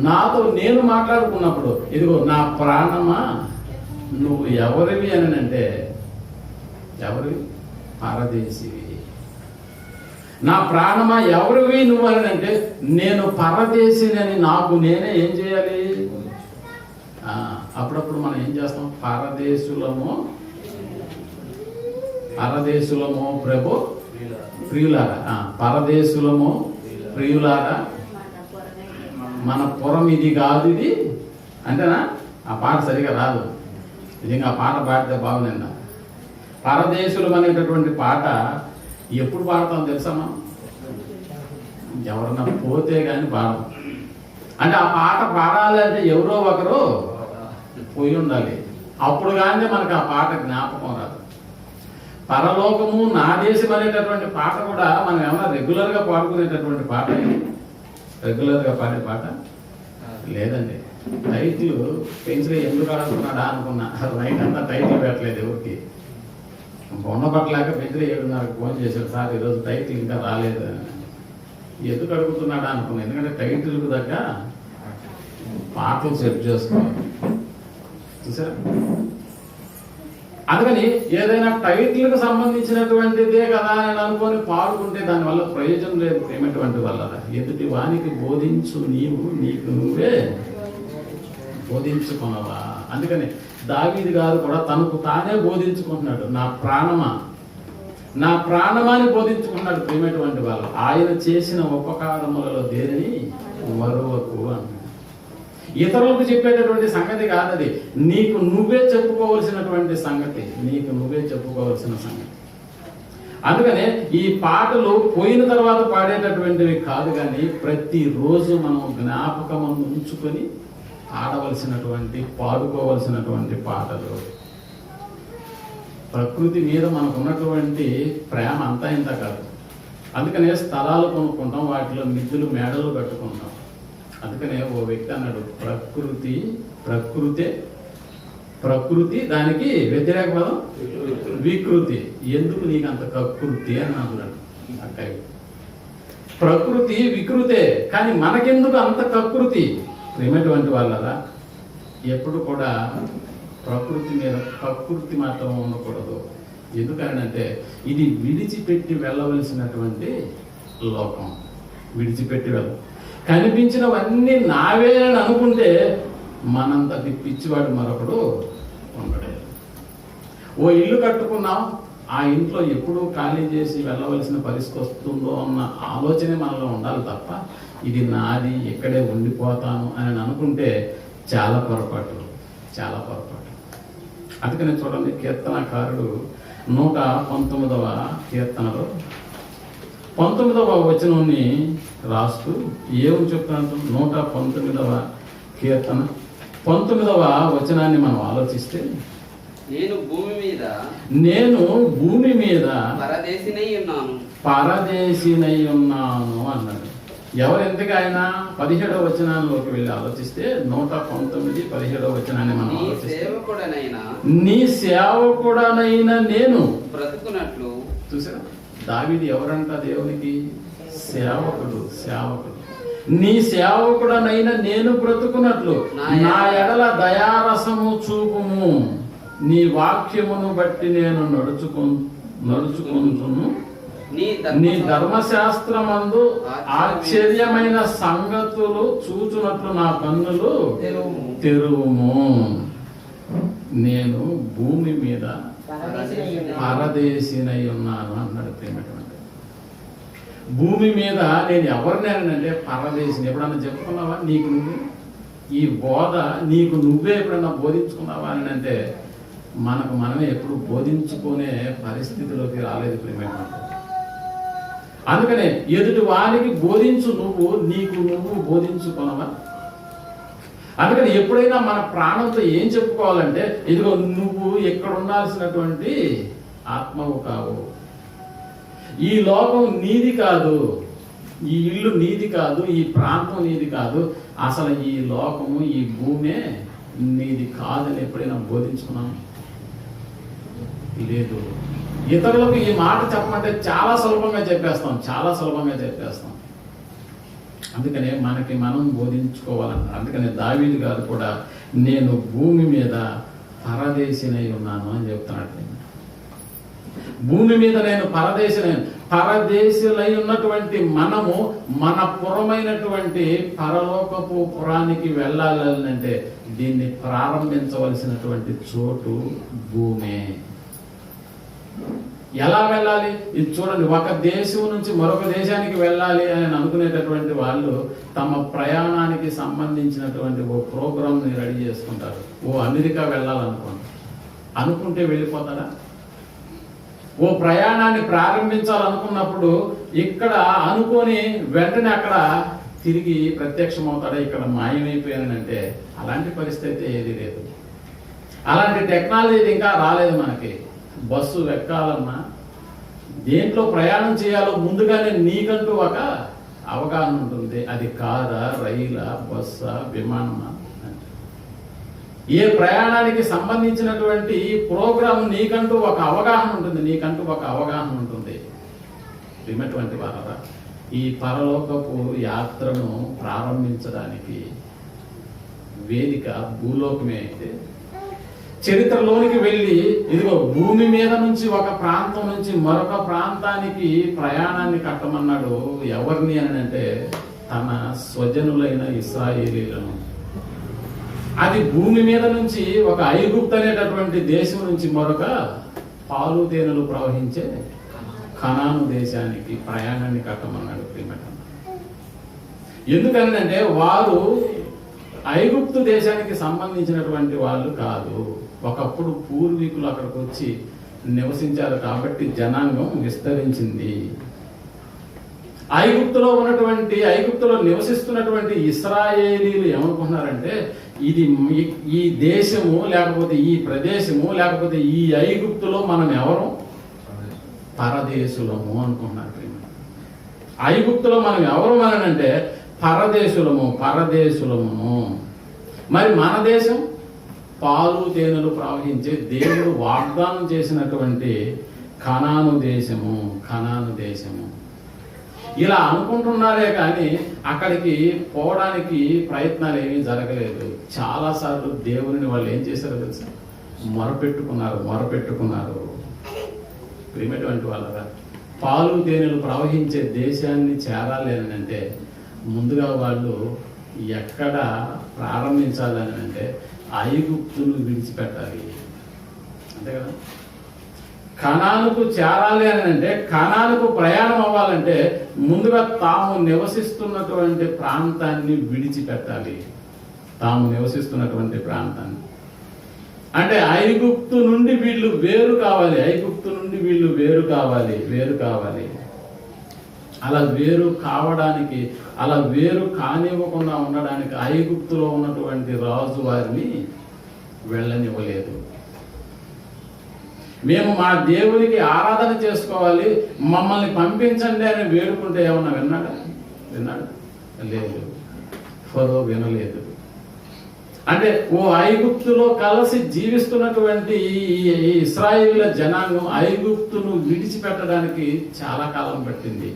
నాతో నేను మాట్లాడుకున్నప్పుడు, ఇదిగో నా ప్రాణమా నువ్వు ఎవరివి అని అంటే, ఎవరివి? పరదేశివి. నా ప్రాణమా ఎవరివి నువ్వు అని అంటే, నేను పరదేశిని నాకు నేనే ఏం చేయాలి? అప్పుడప్పుడు మనం ఏం చేస్తాం? పరదేశులమో ప్రభు ప్రియులారా, పరదేశులమో ప్రియులారా, మన పురం ఇది కాదు ఇది అంటేనా? ఆ పాట సరిగా రాదు. నిజంగా ఆ పాట పాడితే బాగుందండి. పరదేశులం అనేటటువంటి పాట ఎప్పుడు పాడతాం తెలుసా? మనం ఎవరన్నా పోతే కానీ పాడతాం. అంటే ఆ పాట పాడాలి అంటే ఎవరో ఒకరు పోయి ఉండాలి, అప్పుడు కానీ మనకు ఆ పాట జ్ఞాపకం రాదు. పరలోకము నా దేశం అనేటటువంటి పాట కూడా మనం ఏమైనా రెగ్యులర్గా పాడుకునేటటువంటి పాట, రెగ్యులర్గా పాడే పాట లేదండి. టైటిల్ పెంచి ఎందుకు ఆడుతున్నాడా అనుకున్నా, రైట్ అంతా టైటిల్ పెట్టలేదు ఎవరికి. బొన్న పట్టలేక పెంచి 7:30 ఫోన్ చేశాడు, సార్ ఈరోజు టైటిల్ ఇంకా రాలేదు అని. ఎందుకు అడుగుతున్నాడా అనుకున్నా, ఎందుకంటే టైటిల్కు దగ్గర పాటలు సెట్ చేసుకోవాలి. చూసారా? అందుకని ఏదైనా టైటిల్కి సంబంధించినటువంటిదే కదా అని అనుకొని పాడుకుంటే దానివల్ల ప్రయోజనం లేదు. ఏమైనటువంటి వల్ల ఎదుటి వానికి బోధించు నీకు నువ్వే బోధించుకున్నావా. అందుకని దావీదు గారు కూడా తనకు తానే బోధించుకుంటున్నాడు, నా ప్రాణమాని బోధించుకున్నాడు. ప్రేమటువంటి వాళ్ళు ఆయన చేసిన ఉపకారములలో దేనిని మరువకు అన్నాడు. ఇతరులకు చెప్పేటటువంటి సంగతి కాదది, నీకు నువ్వే చెప్పుకోవలసినటువంటి సంగతి, అందుకనే ఈ పాటలు పోయిన తర్వాత పాడేటటువంటివి కాదు, కానీ ప్రతిరోజు మనం జ్ఞాపకం ఉంచుకొని పాడుకోవలసినటువంటి పాటలు. ప్రకృతి మీద మనకు ఉన్నటువంటి ప్రేమ అంతా ఇంత కాదు. అందుకనే స్థలాలు కొనుక్కుంటాం, వాటిలో మిద్దెలు మేడలు కట్టుకుంటాం. అందుకనే ఓ వ్యక్తి అన్నాడు, ప్రకృతి దానికి వ్యతిరేక పదం వికృతి. ఎందుకు నీకు అంత కకృతి అని అన్నాడు అక్కయ్య. ప్రకృతి వికృతే, కానీ మనకెందుకు అంత కకృతి? ప్రేమటువంటి వాళ్ళరా, ఎప్పుడు కూడా ప్రకృతి మీద కకృతి మాత్రం ఉండకూడదు. ఎందుకనంటే ఇది విడిచిపెట్టి వెళ్ళవలసినటువంటి లోకం. కనిపించినవన్నీ నావే అని అనుకుంటే మనంతటి పిచ్చివాడు మరొకడు ఉండడు. ఓ ఇల్లు కట్టుకున్నాం, ఆ ఇంట్లో ఎప్పుడూ ఖాళీ చేసి వెళ్ళవలసిన పరిస్థితి వస్తుందో అన్న ఆలోచనే మనలో ఉండాలి తప్ప, ఇది నాది ఇక్కడే ఉండిపోతాను అని అనుకుంటే చాలా పొరపాటు. అందుకని చూడండి, కీర్తనకారుడు 119వ కీర్తనలో 19వ వచనాన్ని రాస్తూ ఏమని చెప్తున్నాడు? 119వ కీర్తన 19వ వచనాన్ని మనం ఆలోచిస్తే, నేను భూమి మీద పరదేశినై ఉన్నాను అన్నాడు. ఎవరు ఎందుకు ఆయన 17వ వచనంలోకి వెళ్ళి ఆలోచిస్తే 119, 17వ వచనాన్ని మనం ఆలోచిస్తే, నీ సేవకుడనైన నేను బ్రతుకున్నట్లు. చూసారా, దావీదు ఎవరంట దేవునికి? సేవకుడు. నీ సేవకుడనైన నేను బ్రతుకున్నట్లు నా ఎడల దయారసము చూపుము, నీ వాక్యమును బట్టి నేను నడుచుకుంటును, నీ ధర్మశాస్త్రమందు ఆశ్చర్యమైన సంగతులు చూచునట్లు నా కన్నులు తెరువుము. నేను భూమి మీద పరదేశినై ఉన్నాను అన్నాడు. ప్రేమటువంటి భూమి మీద నేను ఎవరినేనంటే పరదేశిని. ఎప్పుడన్నా చెప్పుకున్నావా నీకు నువ్వు? ఈ బోధ నీకు నువ్వే ఎప్పుడన్నా బోధించుకున్నావా అని అంటే మనకు మనమే ఎప్పుడు బోధించుకునే పరిస్థితిలోకి రాలేదు ప్రేమటువంటి. అందుకనే ఎదుటి వారికి బోధించు నువ్వు, నీకు నువ్వు బోధించుకున్నావా? అందుకని ఎప్పుడైనా మన ప్రాణంతో ఏం చెప్పుకోవాలంటే, ఇదిగో నువ్వు ఎక్కడ ఉండాల్సినటువంటి ఆత్మవు కావు, ఈ లోకం నీది కాదు, ఈ ఇల్లు నీది కాదు, ఈ ప్రాంతం నీది కాదు, అసలు ఈ లోకము ఈ భూమే నీది కాదని ఎప్పుడైనా బోధించుకున్నాం? లేదు. ఇతరులకు ఈ మాట చెప్పమంటే చాలా సులభంగా చెప్పేస్తాం. అందుకనే మనకి మనం బోధించుకోవాలన్న. అందుకనే దావీదు గారు కూడా నేను భూమి మీద పరదేశినై ఉన్నాను అని చెప్తున్నాడు. భూమి మీద నేను పరదేశులై ఉన్నటువంటి మనము మన పురమైనటువంటి పరలోకపు పురానికి వెళ్ళాలంటే దీన్ని ప్రారంభించవలసినటువంటి చోటు భూమే. ఎలా వెళ్ళాలి? ఇది చూడండి, ఒక దేశం నుంచి మరొక దేశానికి వెళ్ళాలి అని అనుకునేటటువంటి వాళ్ళు తమ ప్రయాణానికి సంబంధించినటువంటి ఓ ప్రోగ్రామ్ని రెడీ చేసుకుంటారు. అమెరికా అనుకుంటే వెళ్ళిపోతారా? ఓ ప్రయాణాన్ని ప్రారంభించాలనుకున్నప్పుడు ఇక్కడ అనుకొని వెంటనే అక్కడ తిరిగి ప్రత్యక్షమవుతాడా? ఇక్కడ మాయమైపోయానంటే అలాంటి పరిస్థితి ఏది లేదు. అలాంటి టెక్నాలజీ ఇంకా రాలేదు మనకి. బస్సు ఎక్కాలన్నా, దేంట్లో ప్రయాణం చేయాలో ముందుగానే నీకంటూ ఒక అవగాహన ఉంటుంది. అది కారా, రైలా, బస్సా, విమానమా? ఏ ప్రయాణానికి సంబంధించినటువంటి ప్రోగ్రామ్ నీకంటూ ఒక అవగాహన ఉంటుంది. ఇటువంటి వారా ఈ పరలోకపు యాత్రను ప్రారంభించడానికి వేదిక భూలోకమే అయితే, చరిత్రలోనికి వెళ్ళి ఇదిగో భూమి మీద నుంచి ఒక ప్రాంతం నుంచి మరొక ప్రాంతానికి ప్రయాణాన్ని కట్టమన్నాడు. ఎవరిని అని అంటే తన స్వజనులైన ఇశ్రాయేలీలను. అది భూమి మీద నుంచి ఒక ఐగుప్తు అనేటటువంటి దేశం నుంచి మరొక పాలు తేనెలు ప్రవహించే కనాను దేశానికి ప్రయాణాన్ని కట్టమన్నాడు. ఎందుకనంటే వారు ఐగుప్తు దేశానికి సంబంధించినటువంటి వాళ్ళు కాదు. ఒకప్పుడు పూర్వీకులు అక్కడికి వచ్చి నివసించారు కాబట్టి జనాంగం విస్తరించింది. ఐగుప్తులో నివసిస్తున్నటువంటి ఇశ్రాయేలీలు ఏమనుకుంటున్నారంటే ఇది ఈ దేశము లేకపోతే ఈ ప్రదేశము లేకపోతే ఈ ఐగుప్తులో మనం ఎవరు? పరదేశులము అనుకుంటున్నారు. ఐగుప్తులో మనం ఎవరు అంటే పరదేశులము. మరి మన దేశం పాలు తేనెలు ప్రవహించే దేవుడు వాగ్దానం చేసినటువంటి కనాను దేశము. ఇలా అనుకుంటున్నారే కానీ అక్కడికి పోవడానికి ప్రయత్నాలు ఏమీ జరగలేదు. చాలాసార్లు దేవుని వాళ్ళు ఏం చేశారో తెలుసా? మొరపెట్టుకున్నారు. ప్రియమైనటువంటి వాళ్ళగా పాలు తేనెలు ప్రవహించే దేశాన్ని చేరాలి అని అంటే ముందుగా వాళ్ళు ఎక్కడ ప్రారంభించాలని అంటే ఐగుప్తును విడిచిపెట్టాలి, అంతే కదా. కనానుకు చేరాలి అని అంటే, కనానుకు ప్రయాణం అవ్వాలంటే ముందుగా తాము నివసిస్తున్నటువంటి ప్రాంతాన్ని విడిచిపెట్టాలి. అంటే ఐగుప్తు నుండి వీళ్ళు వేరు కావాలి. అలా వేరు కావడానికి, అలా వేరు కానివ్వకుండా ఉండడానికి ఐగుప్తులో ఉన్నటువంటి రాజు వారిని వెళ్ళనివ్వలేదు. మేము మా దేవునికి ఆరాధన చేసుకోవాలి, మమ్మల్ని పంపించండి అని వేడుకుంటే ఏమన్నా విన్నాడా? లేదు. ఫరో వినలేదు. అంటే ఓ ఐగుప్తులో కలిసి జీవిస్తున్నటువంటి ఈ ఇశ్రాయేలు జనాంగం ఐగుప్తును విడిచిపెట్టడానికి చాలా కాలం పట్టింది.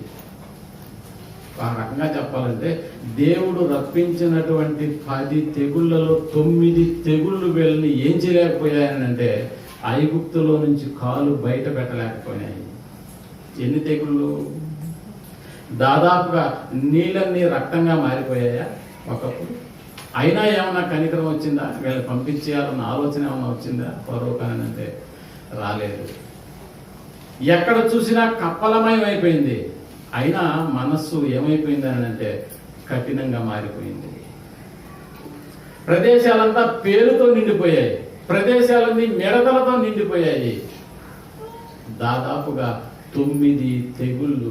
ఆ రకంగా చెప్పాలంటే దేవుడు రప్పించినటువంటి 10 తెగుళ్లలో 9 తెగుళ్ళు వీళ్ళని ఏం చేయలేకపోయాయనంటే ఐగుప్తులో నుంచి కాలు బయట పెట్టలేకపోయాయి. ఎన్ని తెగుళ్ళు? దాదాపుగా నీళ్ళన్నీ రక్తంగా మారిపోయాయా ఒకప్పుడు? అయినా ఏమన్నా కనికరం వచ్చిందా? వీళ్ళు పంపించేయాలన్న ఆలోచన ఏమన్నా వచ్చిందా ఫరో కానంటే? రాలేదు. ఎక్కడ చూసినా కప్పలమయం అయిపోయింది. అయినా మనస్సు ఏమైపోయింది అని అంటే కఠినంగా మారిపోయింది. ప్రదేశాలంతా పేరుతో నిండిపోయాయి. ప్రదేశాలన్నీ మిడతలతో నిండిపోయాయి. దాదాపుగా 9 తెగుళ్ళు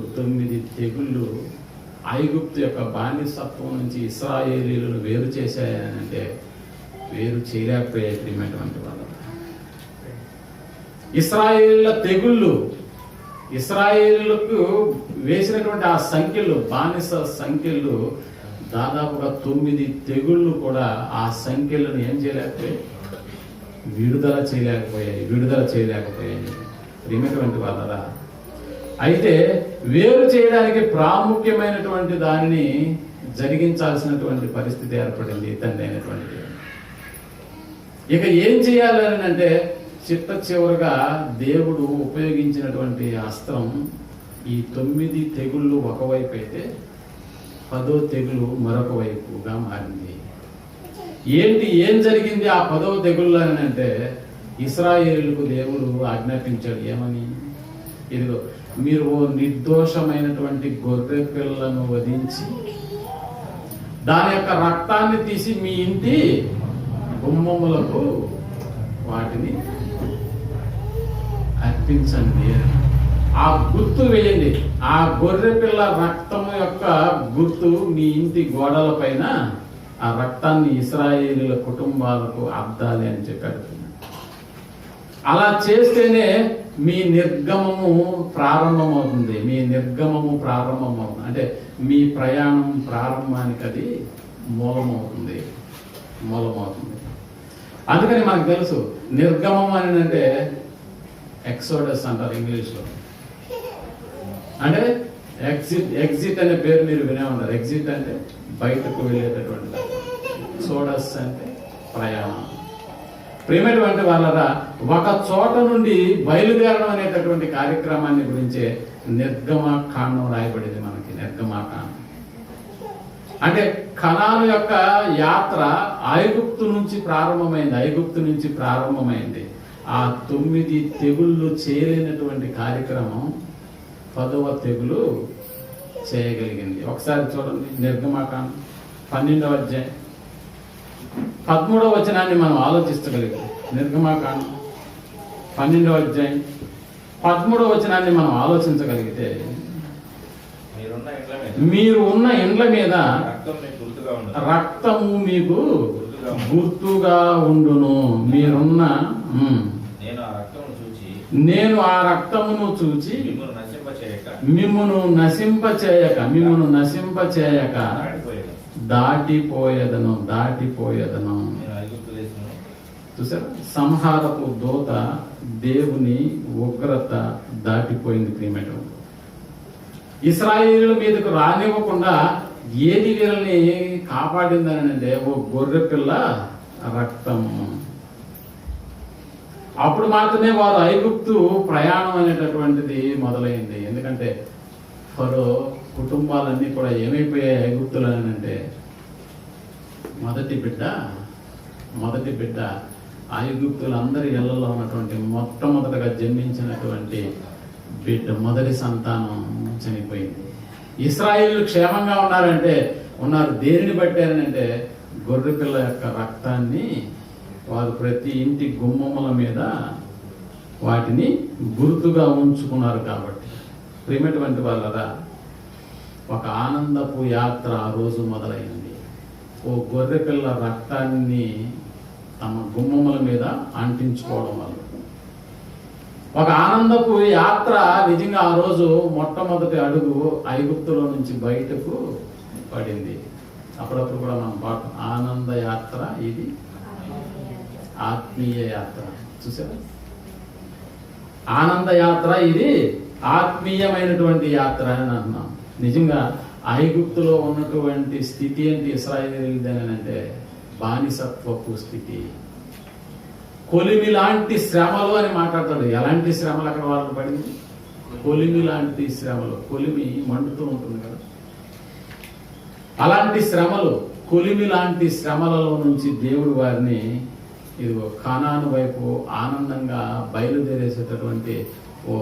ఐగుప్తు యొక్క బానిసత్వం నుంచి ఇశ్రాయేలీలను వేరు చేశాయనంటే వేరు చేయలేకపోయాయి. ప్రియమైనటువంటి వాళ్ళు, ఇశ్రాయేలీల తెగుళ్ళు, ఇశ్రాయేలీలకు వేసినటువంటి ఆ సంఖ్యలు, బానిస సంఖ్యలు దాదాపుగా 9 తెగుళ్ళు కూడా ఆ సంఖ్యలను ఏం చేయలేకపోయాయి? విడుదల చేయలేకపోయాయి. ప్రియమైనటువంటి వాళ్ళరా, అయితే వేరు చేయడానికి ప్రాముఖ్యమైనటువంటి దానిని జరిగించాల్సినటువంటి పరిస్థితి ఏర్పడింది తండ్రి అయినటువంటి. ఇక ఏం చేయాలని అంటే చిట్ట చివరిగా దేవుడు ఉపయోగించినటువంటి అస్త్రం ఈ 9 తెగుళ్ళు ఒకవైపు అయితే 10వ తెగులు మరొక వైపుగా మారింది. ఏం జరిగింది ఆ 10వ తెగుళ్ళు అని అంటే ఇశ్రాయేలుకు దేవుడు ఆజ్ఞాపించాడు. ఏమని? ఇదిగో మీరు ఓ నిర్దోషమైనటువంటి గొర్రె పిల్లను వధించి దాని యొక్క రక్తాన్ని తీసి మీ ఇంటి గుమ్మములకు వాటిని అర్పించండి. ఆ గుర్తు వేయండి. ఆ గొర్రె పిల్ల రక్తము యొక్క గుర్తు మీ ఇంటి గోడల పైన ఆ రక్తాన్ని ఇశ్రాయేలీల కుటుంబాలకు అద్దాలి అని చెప్పాడు. అలా చేస్తేనే మీ నిర్గమము ప్రారంభమవుతుంది. అంటే మీ ప్రయాణం ప్రారంభానికి అది మూలమవుతుంది. అందుకని మనకు తెలుసు నిర్గమం అని అంటే ఎక్సోడస్ అంటారు ఇంగ్లీష్లో. అంటే ఎగ్జిట్ అనే పేరు మీరు వినే ఉంటారు. ఎగ్జిట్ అంటే బయటకు వెళ్ళేటటువంటి, ఎక్సోడస్ అంటే ప్రయాణం. ప్రియమైనటువంటి వాళ్ళరా, ఒక చోట నుండి బయలుదేరడం అనేటటువంటి కార్యక్రమాన్ని గురించే నిర్గమకాండం రాయబడింది మనకి. నిర్గమకాండం అంటే కనాను యొక్క యాత్ర ఐగుప్తు నుంచి ప్రారంభమైంది. ఆ 9 తెగుళ్ళు చేయలేనటువంటి కార్యక్రమం 10వ తెగులు చేయగలిగింది. ఒకసారి చూడండి, నిర్గమకాండం 12వ అధ్యాయం 13వ వచనాన్ని మనం ఆలోచించగలిగితే, నిర్గమకాండం 12వ అధ్యాయం 13వ వచనాన్ని మనం ఆలోచించగలిగితే, మీరు ఉన్న ఇండ్ల మీద రక్తము మీకు గుర్తుగా ఉండును. మీరున్న నేను ఆ రక్తమును చూచి మిమ్మును నశింపచేయక దాటిపోయేదను. చూసారా, సంహారపు దోత, దేవుని ఉగ్రత దాటిపోయింది. ప్రియమైన ఇశ్రాయేలు మీదకు రానివ్వకుండా ఏది వీళ్ళని కాపాడిందని అంటే ఓ గొర్రె పిల్ల రక్తము. అప్పుడు మాత్రమే వారు ఐగుప్తు ప్రయాణం అనేటటువంటిది మొదలైంది. ఎందుకంటే ఫరో కుటుంబాలన్నీ కూడా ఏమైపోయాయి ఐగుప్తులు అని అంటే, మొదటి బిడ్డ ఐగుప్తులందరి ఇళ్లలో ఉన్నటువంటి మొట్టమొదటగా జన్మించినటువంటి బిడ్డ, మొదటి సంతానం చనిపోయింది. ఇశ్రాయేలు క్షేమంగా ఉన్నారు. దేనిని బట్టారనంటే గొర్రె పిల్ల యొక్క రక్తాన్ని వారు ప్రతి ఇంటి గుమ్మముల మీద వాటిని గుర్తుగా ఉంచుకున్నారు. కాబట్టి ప్రియమైనటువంటి వాళ్ళరా, ఒక ఆనందపు యాత్ర ఆ రోజు మొదలైంది. ఓ గొర్రె పిల్ల రక్తాన్ని తమ గుమ్మముల మీద అంటించుకోవడం వల్ల ఒక ఆనందపు యాత్ర నిజంగా ఆ రోజు మొట్టమొదటి అడుగు ఐగుప్తులో నుంచి బయటకు పడింది. అప్పుడప్పుడు కూడా మనం పాట ఆనంద యాత్ర, ఇది ఆత్మీయ యాత్ర. చూసారా, ఆనంద యాత్ర, ఇది ఆత్మీయమైనటువంటి యాత్ర అని అంటున్నాం. నిజంగా ఐగుప్తులో ఉన్నటువంటి స్థితి ఏంటి ఇశ్రాయేలీయులదేనంటే బానిసత్వపు స్థితి. కొలిమి లాంటి శ్రమలు అని మాట్లాడతాడు. ఎలాంటి శ్రమలు అక్కడ వాళ్ళు పడింది? కొలిమి లాంటి శ్రమలు. కొలిమి మండుతూ ఉంటుంది కదా, అలాంటి శ్రమలు, కొలిమి లాంటి శ్రమలలో నుంచి దేవుడు వారిని ఇదిగో కానాను వైపు ఆనందంగా బయలుదేరేసేటటువంటి ఓ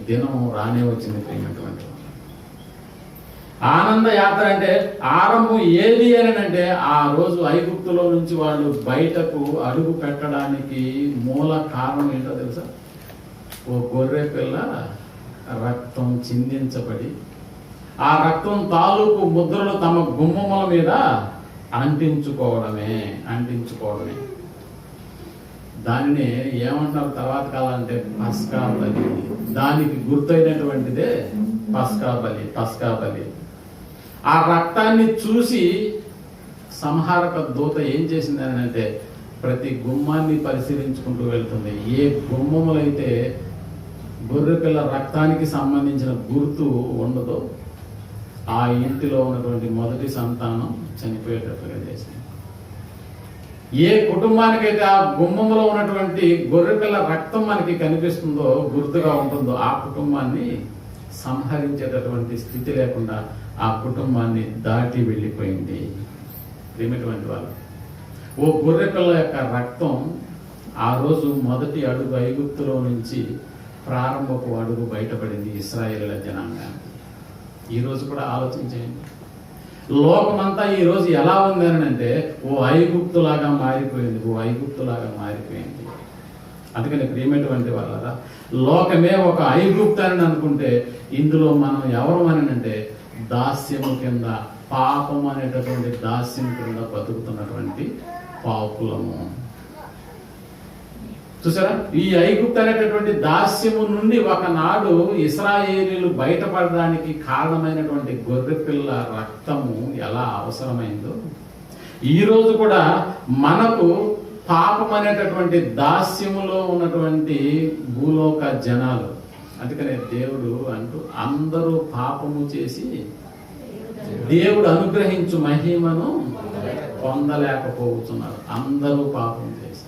దినం రానే వచ్చింది. ప్రేమటువంటి ఆనంద యాత్ర అంటే ఆరంభం ఏది అని అంటే ఆ రోజు ఐగుప్తులో నుంచి వాళ్ళు బయటకు అడుగు పెట్టడానికి మూల కారణం ఏంటో తెలుసా? ఓ గొర్రె పిల్ల రక్తం చిందించబడి ఆ రక్తం తాలూకు ముద్రలు తమ గుమ్మముల మీద అంటించుకోవడమే. దానిని ఏమంటారు తర్వాత కాలంటే పస్కా బలి. దానికి గుర్తైనటువంటిదే పస్కా బలి. ఆ రక్తాన్ని చూసి సంహారక దూత ఏం చేసింది అని అంటే ప్రతి గుమ్మాన్ని పరిశీలించుకుంటూ వెళ్తుంది. ఏ గుమ్మములైతే గొర్రెపిల్ల రక్తానికి సంబంధించిన గుర్తు ఉండదో ఆ ఇంటిలో ఉన్నటువంటి మొదటి సంతానం చనిపోయేటట్లుగా చేసింది. ఏ కుటుంబానికైతే ఆ గుమ్మములో ఉన్నటువంటి గొర్రెపిల్ల రక్తం మనకి కనిపిస్తుందో, గుర్తుగా ఉంటుందో, ఆ కుటుంబాన్ని సంహరించేటటువంటి స్థితి లేకుండా ఆ కుటుంబాన్ని దాటి వెళ్ళిపోయింది. ప్రేమటువంటి వాళ్ళు, ఓ గొర్రెపిల్ల యొక్క రక్తం ఆ రోజు మొదటి అడుగు ఐగుప్తులో నుంచి ప్రారంభపు అడుగు బయటపడింది ఇశ్రాయేలీయుల జనాంగానికి. ఈ రోజు కూడా ఆలోచించేయండి, లోకమంతా ఈ రోజు ఎలా ఉంది అని అంటే ఓ ఐగుప్తులాగా మారిపోయింది. అందుకని ప్రియమైనటువంటి వాళ్ళరా, లోకమే ఒక ఐగుప్తు అని అనుకుంటే ఇందులో మనం ఎవరు అని అంటే దాస్యము కింద, పాపం అనేటటువంటి దాస్యం కింద బతుకుతున్నటువంటి పాపులము. చూసారా, ఈ ఐగుప్తు అనేటటువంటి దాస్యము నుండి ఒకనాడు ఇశ్రాయేలీయులు బయటపడడానికి కారణమైనటువంటి గొర్రెపిల్ల రక్తము ఎలా అవసరమైందో ఈ రోజు కూడా మనకు పాపం అనేటటువంటి దాస్యములో ఉన్నటువంటి భూలోక జనాలు. అందుకనే దేవుడు అంటూ అందరూ పాపము చేసి దేవుడు అనుగ్రహించు మహిమను పొందలేకపోతున్నారు. అందరూ పాపం చేసి.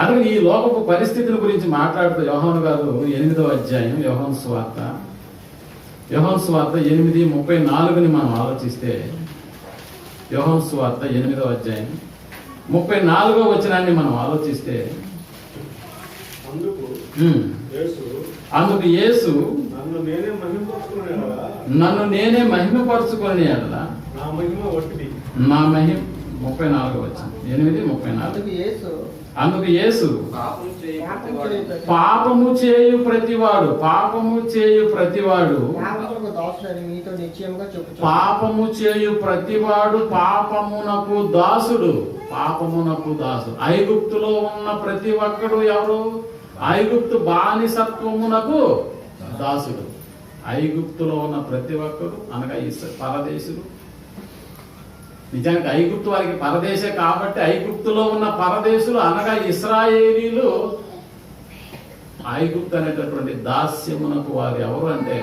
అందుకని ఈ లోకపు పరిస్థితుల గురించి మాట్లాడుతూ యోహాను గారు 8వ అధ్యాయం యోహాను సువార్త 8:34 మనం ఆలోచిస్తే, యోహాను సువార్త 8వ అధ్యాయం 34వ వచనాన్ని మనం ఆలోచిస్తే, అందుకు యేసు నన్ను నేనే మహిమపరుచుకునే యెడల నా మహిమ 34వ వచనం 8:34. అందుకు యేసు పాపము చేయు ప్రతివాడు పాపము చేయు పాపమునకు దాసుడు. ఐగుప్తులో ఉన్న ప్రతి ఒక్కడు ఎవరు? ఐగుప్తు బానిసత్వమునకు దాసుడు. ఐగుప్తులో ఉన్న ప్రతి ఒక్కడు అనగా పరదేశుడు. నిజానికి ఐగుప్తు వారికి పరదేశే కాబట్టి ఐగుప్తులో ఉన్న పరదేశులు అనగా ఇశ్రాయేలీలు ఐగుప్తు అనేటటువంటి దాస్యమునకు వారు ఎవరు అంటే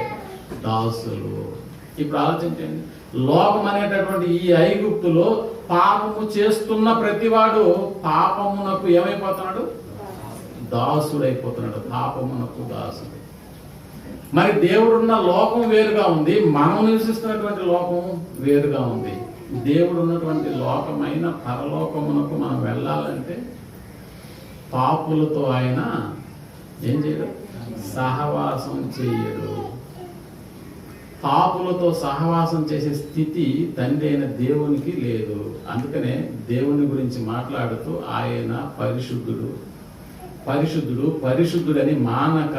దాసులు. ఇప్పుడు ఆలోచించండి, లోకం అనేటటువంటి ఈ ఐగుప్తులో పాపము చేస్తున్న ప్రతివాడు పాపమునకు ఏమైపోతున్నాడు? దాసుడైపోతున్నాడు. పాపమునకు దాసుడు. మరి దేవుడున్న లోకం వేరుగా ఉంది, మనం నివసిస్తున్నటువంటి లోకం వేరుగా ఉంది. దేవుడు ఉన్నటువంటి లోకమైన పరలోకమునకు మనం వెళ్ళాలంటే పాపులతో ఆయన ఏం చేయడు? సహవాసం చేయడు. పాపులతో సహవాసం చేసే స్థితి తండ్రి అయిన దేవునికి లేదు. అందుకనే దేవుని గురించి మాట్లాడుతూ ఆయన పరిశుద్ధుడని మానక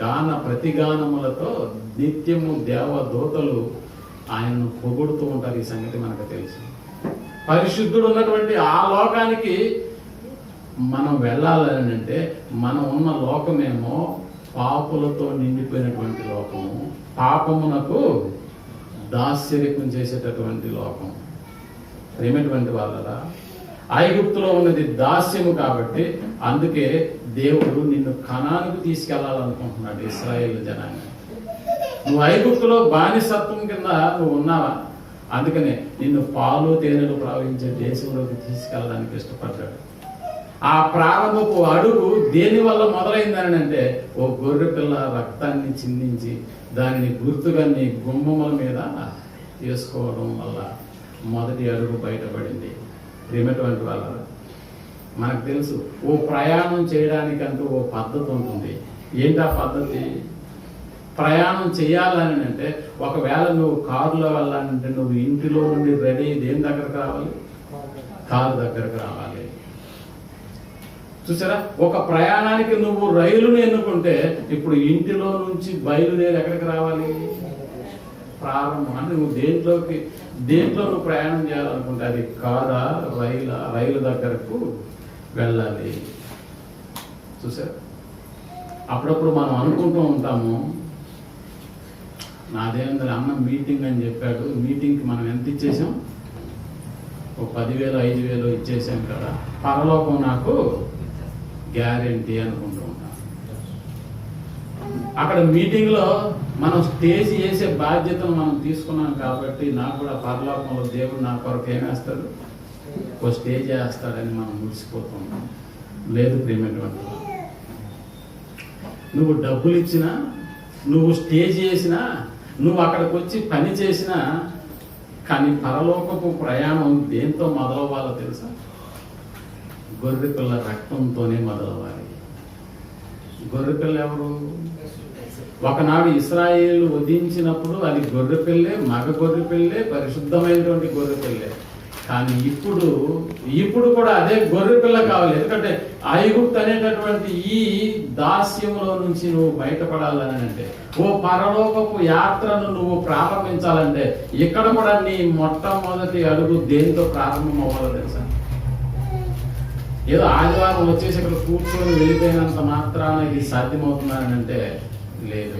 గాన ప్రతిగానములతో నిత్యము దేవదూతలు ఆయనను పొగుడుతూ ఉంటారు. ఈ సంగతి మనకు తెలుసు. పరిశుద్ధుడు ఉన్నటువంటి ఆ లోకానికి మనం వెళ్ళాలని అంటే మనం ఉన్న లోకమేమో పాపులతో నిండిపోయినటువంటి లోకము, పాపమునకు దాస్యరికం చేసేటటువంటి లోకం. ప్రేమటువంటి వాళ్ళరా, ఐగుప్తులో ఉన్నది దాస్యము కాబట్టి అందుకే దేవుడు నిన్ను కనానుకు తీసుకెళ్లాలనుకుంటున్నాడు. ఇశ్రాయేలు జనాన్ని నువ్వు ఐగుప్తులో బానిసత్వం కింద నువ్వు ఉన్నావా, అందుకనే నిన్ను పాలు తేనెలు ప్రవహించే దేశంలోకి తీసుకెళ్ళడానికి ఇష్టపడ్డాడు. ఆ ప్రారంభపు అడుగు దేని వల్ల మొదలైందని అంటే, ఓ గొర్రె పిల్ల రక్తాన్ని చిందించి దానిని గుర్తుగా నీ గుమ్మముల మీద వేసుకోవడం వల్ల మొదటి అడుగు బయటపడింది. ప్రేమటువంటి వాళ్ళ, మనకు తెలుసు ఓ ప్రయాణం చేయడానికంటూ ఓ పద్ధతి ఉంటుంది. ఏంటి ఆ పద్ధతి? ప్రయాణం చేయాలని అంటే, ఒకవేళ నువ్వు కారులో వెళ్ళాలంటే నువ్వు ఇంటిలో నుండి రెడీ దేని దగ్గరకు రావాలి? కారు దగ్గరకు రావాలి. చూసారా, ఒక ప్రయాణానికి నువ్వు రైలును ఎన్నుకుంటే ఇప్పుడు ఇంటిలో నుంచి బయలుదేరి ఎక్కడికి రావాలి? ప్రారంభం అంటే నువ్వు దేంట్లో నువ్వు ప్రయాణం చేయాలనుకుంటే అది కాదా, రైలు దగ్గరకు వెళ్ళాలి. చూసారా, అప్పుడప్పుడు మనం అనుకుంటూ ఉంటాము, నాదేంద్ర అన్న మీటింగ్ అని చెప్పాడు, మీటింగ్కి మనం ఎంత ఇచ్చేసాం? ఒక 10,000 5,000 ఇచ్చేసాం కదా, పరలోకం నాకు గ్యారెంటీ అనుకుంటూ ఉంటాం. అక్కడ మీటింగ్లో మనం స్టేజ్ వేసే బాధ్యతను మనం తీసుకున్నాం కాబట్టి నాకు కూడా పరలోకంలో దేవుడు నా కొరకు ఏమేస్తాడు? ఓ స్టేజ్ వేస్తాడని మనం మురిసిపోతున్నాం. లేదు ప్రేమటువంటి, నువ్వు డబ్బులు ఇచ్చినా, నువ్వు స్టేజ్ వేసినా, నువ్వు అక్కడికి వచ్చి పని చేసినా, కానీ పరలోకపు ప్రయాణం దేంతో మొదలవ్వాలో తెలుసా? గొర్రెపిల్ల రక్తంతోనే మొదలవ్వాలి. గొర్రెపిల్ల ఎవరు? ఒకనాడు ఇశ్రాయేలు వధించినప్పుడు అది గొర్రెపిల్లే, మగ గొర్రెపిల్లే, పరిశుద్ధమైనటువంటి గొర్రెపిల్లే. కానీ ఇప్పుడు కూడా అదే గొర్రెపిల్ల కావాలి. ఎందుకంటే ఐగుప్తు అనేటటువంటి ఈ దాస్యంలో నుంచి నువ్వు బయటపడాలని అంటే, ఓ పరలోకపు యాత్రను నువ్వు ప్రారంభించాలంటే ఇక్కడ కూడా నీ మొట్టమొదటి అడుగు దేంతో ప్రారంభం అవ్వాలో తెలుసా? ఏదో ఆదివారం వచ్చేసి ఇక్కడ కూర్చొని వెళ్ళిపోయినంత మాత్రాన ఇది సాధ్యమవుతుందని అంటే లేదు.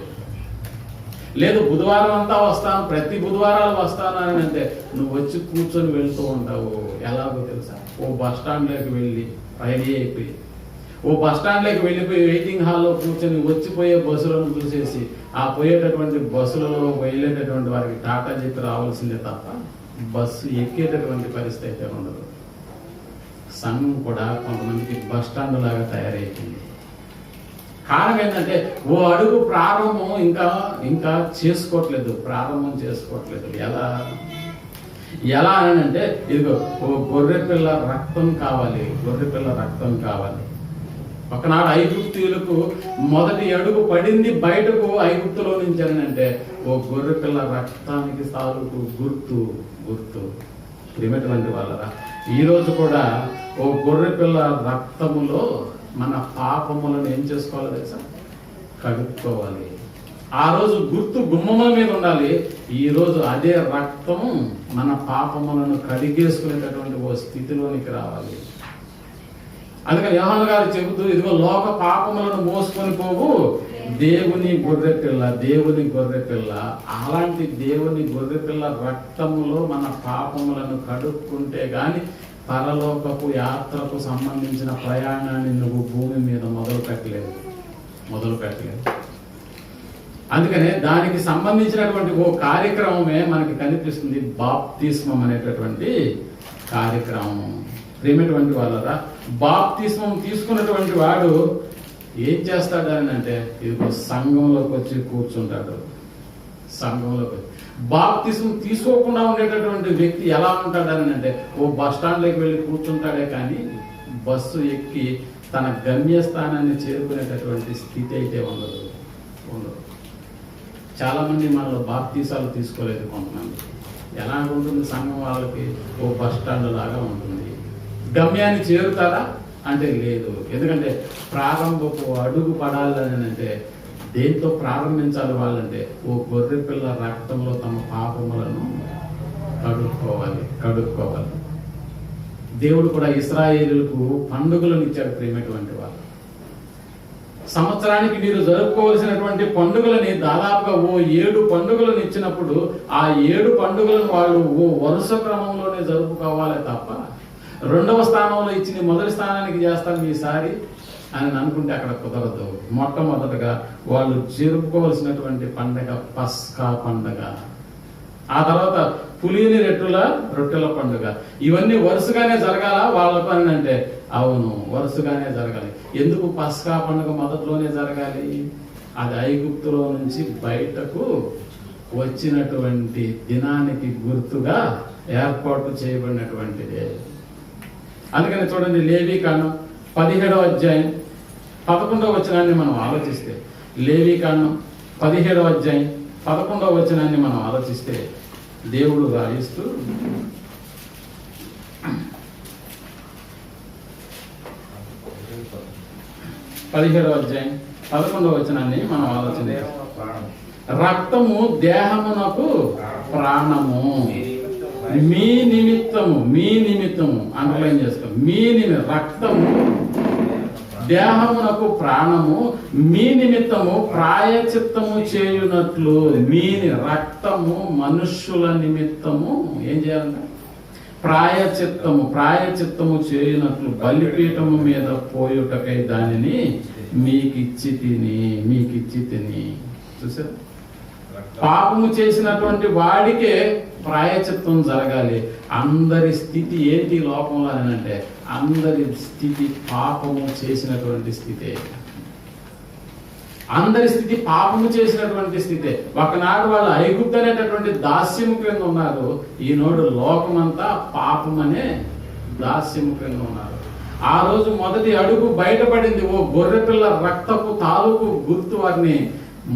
బుధవారం అంతా వస్తాను, ప్రతి బుధవారాలు వస్తాను అని అంటే నువ్వు వచ్చి కూర్చొని వెళ్తూ ఉంటావు. ఎలాగో తెలుసా? ఓ బస్ స్టాండ్లోకి వెళ్ళి రెడీ అయిపోయి, ఓ బస్ స్టాండ్లోకి వెళ్ళిపోయి వెయిటింగ్ హాల్లో కూర్చొని వచ్చిపోయే బస్సులను చూసేసి ఆ పోయేటటువంటి బస్సులలో వెళ్ళేటటువంటి వారికి టాటా చెప్పి రావాల్సిందే తప్ప బస్సు ఎక్కేటటువంటి పరిస్థితి అయితే ఉండదు. సంఘం కూడా కొంతమందికి బస్ స్టాండ్ లాగా తయారైపోయింది. కారణం ఏంటంటే ఓ అడుగు ప్రారంభం ఇంకా ప్రారంభం చేసుకోవట్లేదు. ఎలా అని అంటే, ఇదిగో ఓ గొర్రెపిల్ల రక్తం కావాలి. ఒకనాడు ఐగుప్తీయులకు మొదటి అడుగు పడింది బయటకు ఐగుప్తులో నుంచి అని అంటే, ఓ గొర్రెపిల్ల రక్తానికి తాలూకు గుర్తు. ప్రియమైనటువంటి వాళ్ళరా, ఈరోజు కూడా ఓ గొర్రెపిల్ల రక్తములో మన పాపములను ఏం చేసుకోవాలో తెలుసా? కడుక్కోవాలి. ఆ రోజు గుర్తు గుమ్మముల మీద ఉండాలి. ఈ రోజు అదే రక్తము మన పాపములను కడిగేసుకునేటటువంటి ఓ స్థితిలోనికి రావాలి. అందుకని యోహాను గారు చెబుతూ, ఇదిగో లోక పాపములను మోసుకొని పోవు దేవుని గొర్రెపిల్ల. అలాంటి దేవుని గొర్రెపిల్ల రక్తములో మన పాపములను కడుక్కుంటే గాని పరలోకపు యాత్రకు సంబంధించిన ప్రయాణాన్ని నువ్వు భూమి మీద మొదలు పెట్టలేదు. అందుకనే దానికి సంబంధించినటువంటి ఓ కార్యక్రమమే మనకి కనిపిస్తుంది, బాప్తిస్మం అనేటటువంటి కార్యక్రమం. ప్రేమటువంటి వాళ్ళరా, బాప్తిస్మం తీసుకున్నటువంటి వాడు ఏం చేస్తాడని అంటే, ఇదిగో సంఘంలోకి వచ్చి కూర్చుంటాడు. బాప్తిస్మం తీసుకోకుండా ఉండేటటువంటి వ్యక్తి ఎలా ఉంటాడని అంటే, ఓ బస్ స్టాండ్లోకి వెళ్ళి కూర్చుంటాడే కానీ బస్సు ఎక్కి తన గమ్యస్థానాన్ని చేరుకునేటటువంటి స్థితి అయితే ఉండదు. చాలా మంది మనలో బాప్తీసాలు తీసుకోలేదు. కొంతమంది ఎలా ఉంటుంది సంఘం వాళ్ళకి? ఓ బస్ స్టాండ్ లాగా ఉంటుంది. గమ్యాన్ని చేరుతారా అంటే లేదు. ఎందుకంటే ప్రారంభపు అడుగు పడాలని అంటే దేంతో ప్రారంభించాలి వాళ్ళంటే, ఓ గొర్రెపిల్ల రక్తంలో తమ పాపములను కడుక్కోవాలి. దేవుడు కూడా ఇశ్రాయేలులకు పండుగలను ఇచ్చాడు. ప్రేమటువంటి వాళ్ళు సంవత్సరానికి మీరు జరుపుకోవాల్సినటువంటి పండుగలని దాదాపుగా 7 పండుగలను ఇచ్చినప్పుడు ఆ 7 పండుగలను వాళ్ళు వరుస క్రమంలోనే జరుపుకోవాలి తప్ప 2వ స్థానంలో ఇచ్చి మొదటి స్థానానికి చేస్తాం ఈసారి అని అనుకుంటే అక్కడ కుదరదు. మొట్టమొదటగా వాళ్ళు జరుపుకోవాల్సినటువంటి పండగ పస్కా పండగ, ఆ తర్వాత పులిని రొట్టెల పండుగ. ఇవన్నీ వరుసగానే జరగాల వాళ్ళకు అని అంటే అవును, వరుసగానే జరగాలి. ఎందుకు పస్కా పండుగ మొదట్లోనే జరగాలి? అది ఐగుప్తులో నుంచి బయటకు వచ్చినటువంటి దినానికి గుర్తుగా ఏర్పాటు చేయబడినటువంటిదే. అందుకని చూడండి, లేవీకాండం 17వ అధ్యాయం 11వ వచనాన్ని మనం ఆలోచిస్తే, లేవీకాండం 17వ అధ్యాయం 11వ వచనాన్ని మనం ఆలోచిస్తే దేవుడు రాయిస్తూ 17వ అధ్యాయం 11వ వచనాన్ని మనం ఆలోచన, రక్తము దేహమునకు ప్రాణము, మీ నిమిత్తము అండర్లైన్ చేసుకో, రక్తము దేహమునకు ప్రాణము, మీ నిమిత్తము ప్రాయచిత్తము చేయునట్లు. రక్తము మనుష్యుల నిమిత్తము ఏం చేయాలంట? ప్రాయచిత్తము చేయునట్లు బలిపీఠము మీద పోయుటకై దానిని మీకిచ్చి తిని. చూసారు, పాపము చేసినటువంటి వాడికే ప్రాయచిత్తం జరగాలి. అందరి స్థితి ఏంటి లోకంలో అని అంటే, అందరి స్థితి పాపము చేసినటువంటి స్థితే. అందరి స్థితి పాపము చేసినటువంటి స్థితే. ఒకనాడు వాళ్ళు ఐగుప్తు అనేటటువంటి దాస్యము క్రింద ఉన్నారు, ఈనాడు లోకమంతా పాపమనే దాస్యము క్రింద ఉన్నారు. ఆ రోజు మొదటి అడుగు బయటపడింది. గొర్రెపిల్ల రక్తపు తాలూకు గుర్తు వారిని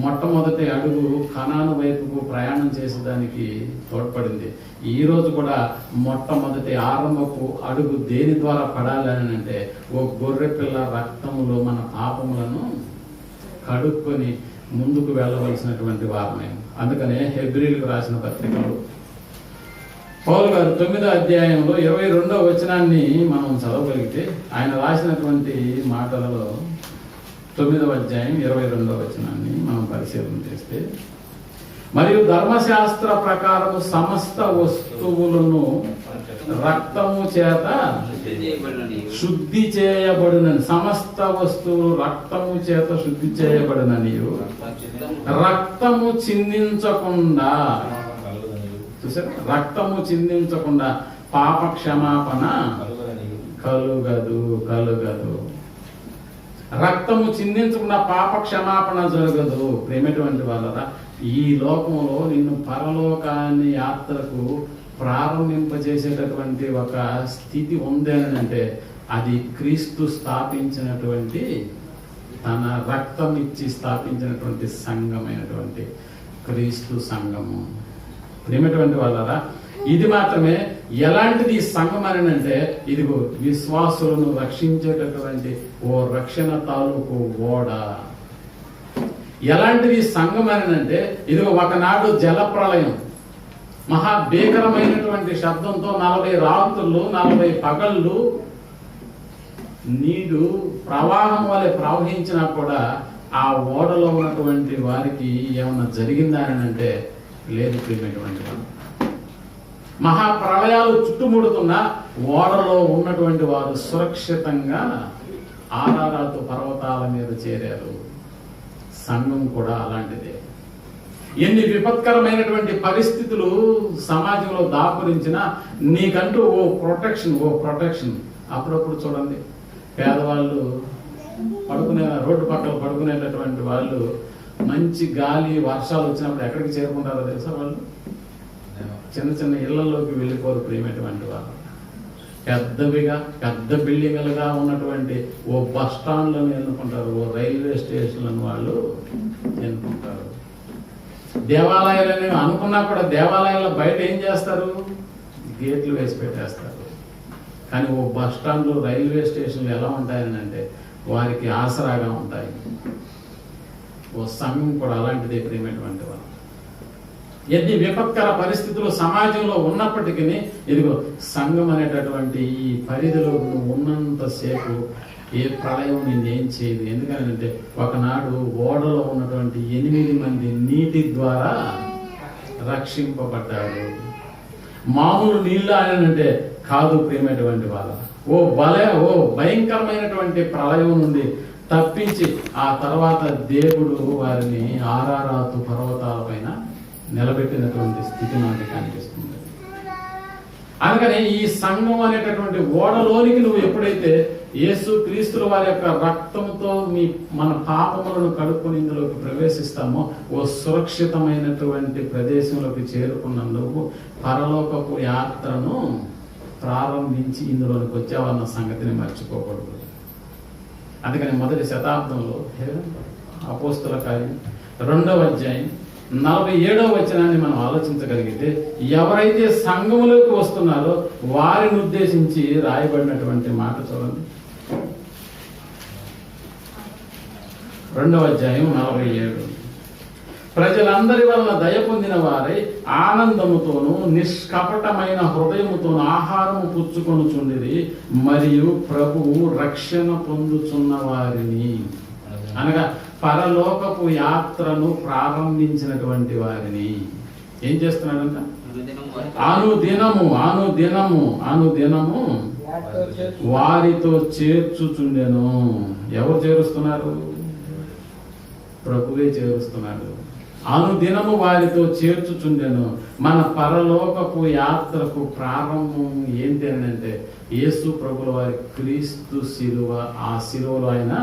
మొట్టమొదటి అడుగు కనాను వైపుకు ప్రయాణం చేసేదానికి తోడ్పడింది. ఈ రోజు కూడా మొట్టమొదటి ఆరంభపు అడుగు దేని ద్వారా పడాలి అని అంటే, గొర్రెపిల్ల రక్తములో మన పాపములను కడుక్కొని ముందుకు వెళ్ళవలసినటువంటి వారమే. అందుకనే హెబ్రీలకు రాసిన పత్రికలు పౌలు గారు 9వ అధ్యాయంలో 22వ వచనాన్ని మనం చదవగలిగితే, ఆయన రాసినటువంటి మాటలలో 9వ అధ్యాయం 22వ వచనాన్ని మనం పరిశీలన చేస్తే, మరియు ధర్మశాస్త్ర ప్రకారము సమస్త వస్తువులను రక్తము చేత శుద్ధి చేయబడునని, సమస్త వస్తువులు రక్తము చేత శుద్ధి చేయబడుననియు, రక్తము చిందించకుండా, చూసారు, రక్తము చిందించకుండా పాప క్షమాపణ కలుగదు. రక్తము చిందించకుండా పాప క్షమాపణ జరగదు. ప్రేమటువంటి వాళ్ళరా, ఈ లోకంలో నిన్ను పరలోకాన్ని యాత్రకు ప్రారంభింపజేసేటటువంటి ఒక స్థితి ఉంది అని అంటే, అది క్రీస్తు స్థాపించినటువంటి, తన రక్తం ఇచ్చి స్థాపించినటువంటి సంఘమైనటువంటి క్రీస్తు సంఘము. ప్రేమటువంటి వాళ్ళరా, ఇది మాత్రమే. ఎలాంటిది సంఘం అని అంటే, ఇదిగో విశ్వాసులను రక్షించేటటువంటి రక్షణ తాలూకు ఓడ. ఎలాంటిది సంఘం అని అంటే, ఇదిగో ఒకనాడు జలప్రళయం మహాభీకరమైనటువంటి శబ్దంతో 40 రాత్రులు 40 పగళ్ళు నీరు ప్రవాహం వలె ప్రవహించినా కూడా ఆ ఓడలో ఉన్నటువంటి వారికి ఏమన్నా జరిగిందా అని అంటే లేదు. ప్రియమైనటువంటి వారు, మహాప్రళయాలు చుట్టుముడుతున్న ఓడలో ఉన్నటువంటి వారు సురక్షితంగా ఆరారాతు పర్వతాల మీద చేరారు. సంఘం కూడా అలాంటిదే. ఎన్ని విపత్కరమైనటువంటి పరిస్థితులు సమాజంలో దాపురించినా నీకంటూ ప్రొటెక్షన్. అప్పుడప్పుడు చూడండి, పేదవాళ్ళు రోడ్డు పక్కన పడుకునేటటువంటి వాళ్ళు మంచి గాలి వర్షాలు వచ్చినప్పుడు ఎక్కడికి చేరుకుంటారో తెలుసా? వాళ్ళు చిన్న ఇళ్లలోకి వెళ్ళిపోరు. ప్రియమైనటువంటి వాళ్ళు పెద్ద బిల్డింగులుగా ఉన్నటువంటి బస్ స్టాండ్లను ఎన్నుకుంటారు, రైల్వే స్టేషన్లను వాళ్ళు ఎన్నుకుంటారు. దేవాలయాలని అనుకున్నా కూడా దేవాలయాల బయట ఏం చేస్తారు? గేట్లు వేసి పెట్టేస్తారు. కానీ బస్ స్టాండ్లు, రైల్వే స్టేషన్లు ఎలా ఉంటాయని అంటే వారికి ఆసరాగా ఉంటాయి. సంఘం కూడా అలాంటిదే. ప్రియమైనటువంటి వాళ్ళు, ఎన్ని విపత్కర పరిస్థితులు సమాజంలో ఉన్నప్పటికీ ఇదిగో సంఘం అనేటటువంటి ఈ పరిధిలో ఉన్నంతసేపు ఏ ప్రళయం నిన్నేం చేయదు. ఎందుకంటే ఒకనాడు ఓడలో ఉన్నటువంటి 8 మంది నీటి ద్వారా రక్షింపబడ్డారు. మామూలు నీళ్ళు ఆయనంటే కాదు ప్రేమైనటువంటి వాళ్ళ. ఓ భయంకరమైనటువంటి ప్రళయం నుండి తప్పించి ఆ తర్వాత దేవుడు వారిని ఆరారాతు పర్వతాల పైన నిలబెట్టినటువంటి స్థితి మనకి కనిపిస్తుంది. అందుకని ఈ సంఘం అనేటటువంటి ఓడలోనికి నువ్వు ఎప్పుడైతే యేసు క్రీస్తుల వారి యొక్క రక్తంతో మన పాపములను కడుక్కొని ఇందులోకి ప్రవేశిస్తామో ఓ సురక్షితమైనటువంటి ప్రదేశంలోకి చేరుకున్నందుకు పరలోకపు యాత్రను ప్రారంభించి ఇందులోకి వచ్చావన్న సంగతిని మర్చిపోకూడదు. అందుకని మొదటి శతాబ్దంలో అపోస్తుల కార్యం 2వ అధ్యాయం 47వ వచనాన్ని మనం ఆలోచించగలిగితే ఎవరైతే సంఘములోకి వస్తున్నారో వారిని ఉద్దేశించి రాయబడినటువంటి మాట చూడండి. 2వ అధ్యాయం 47. ప్రజలందరి వలన దయ పొందిన వారై ఆనందముతోనూ నిష్కపటమైన హృదయముతోనూ ఆహారము పుచ్చుకొనుచుండిరి, మరియు ప్రభువు రక్షణ పొందుచున్న వారిని, అనగా పరలోకపు యాత్రను ప్రారంభించినటువంటి వారిని ఏం చేస్తున్నాడంట? అనుదినము వారితో చేర్చుచుండెను. ఎవరు చేరుస్తున్నారు? ప్రభువే చేరుస్తున్నాడు. అనుదినము వారితో చేర్చుచుండెను. మన పరలోకపు యాత్రకు ప్రారంభం ఏంటి అని అంటే యేసు ప్రభుల వారి క్రీస్తు శిలువ. ఆ శిలువలో ఆయన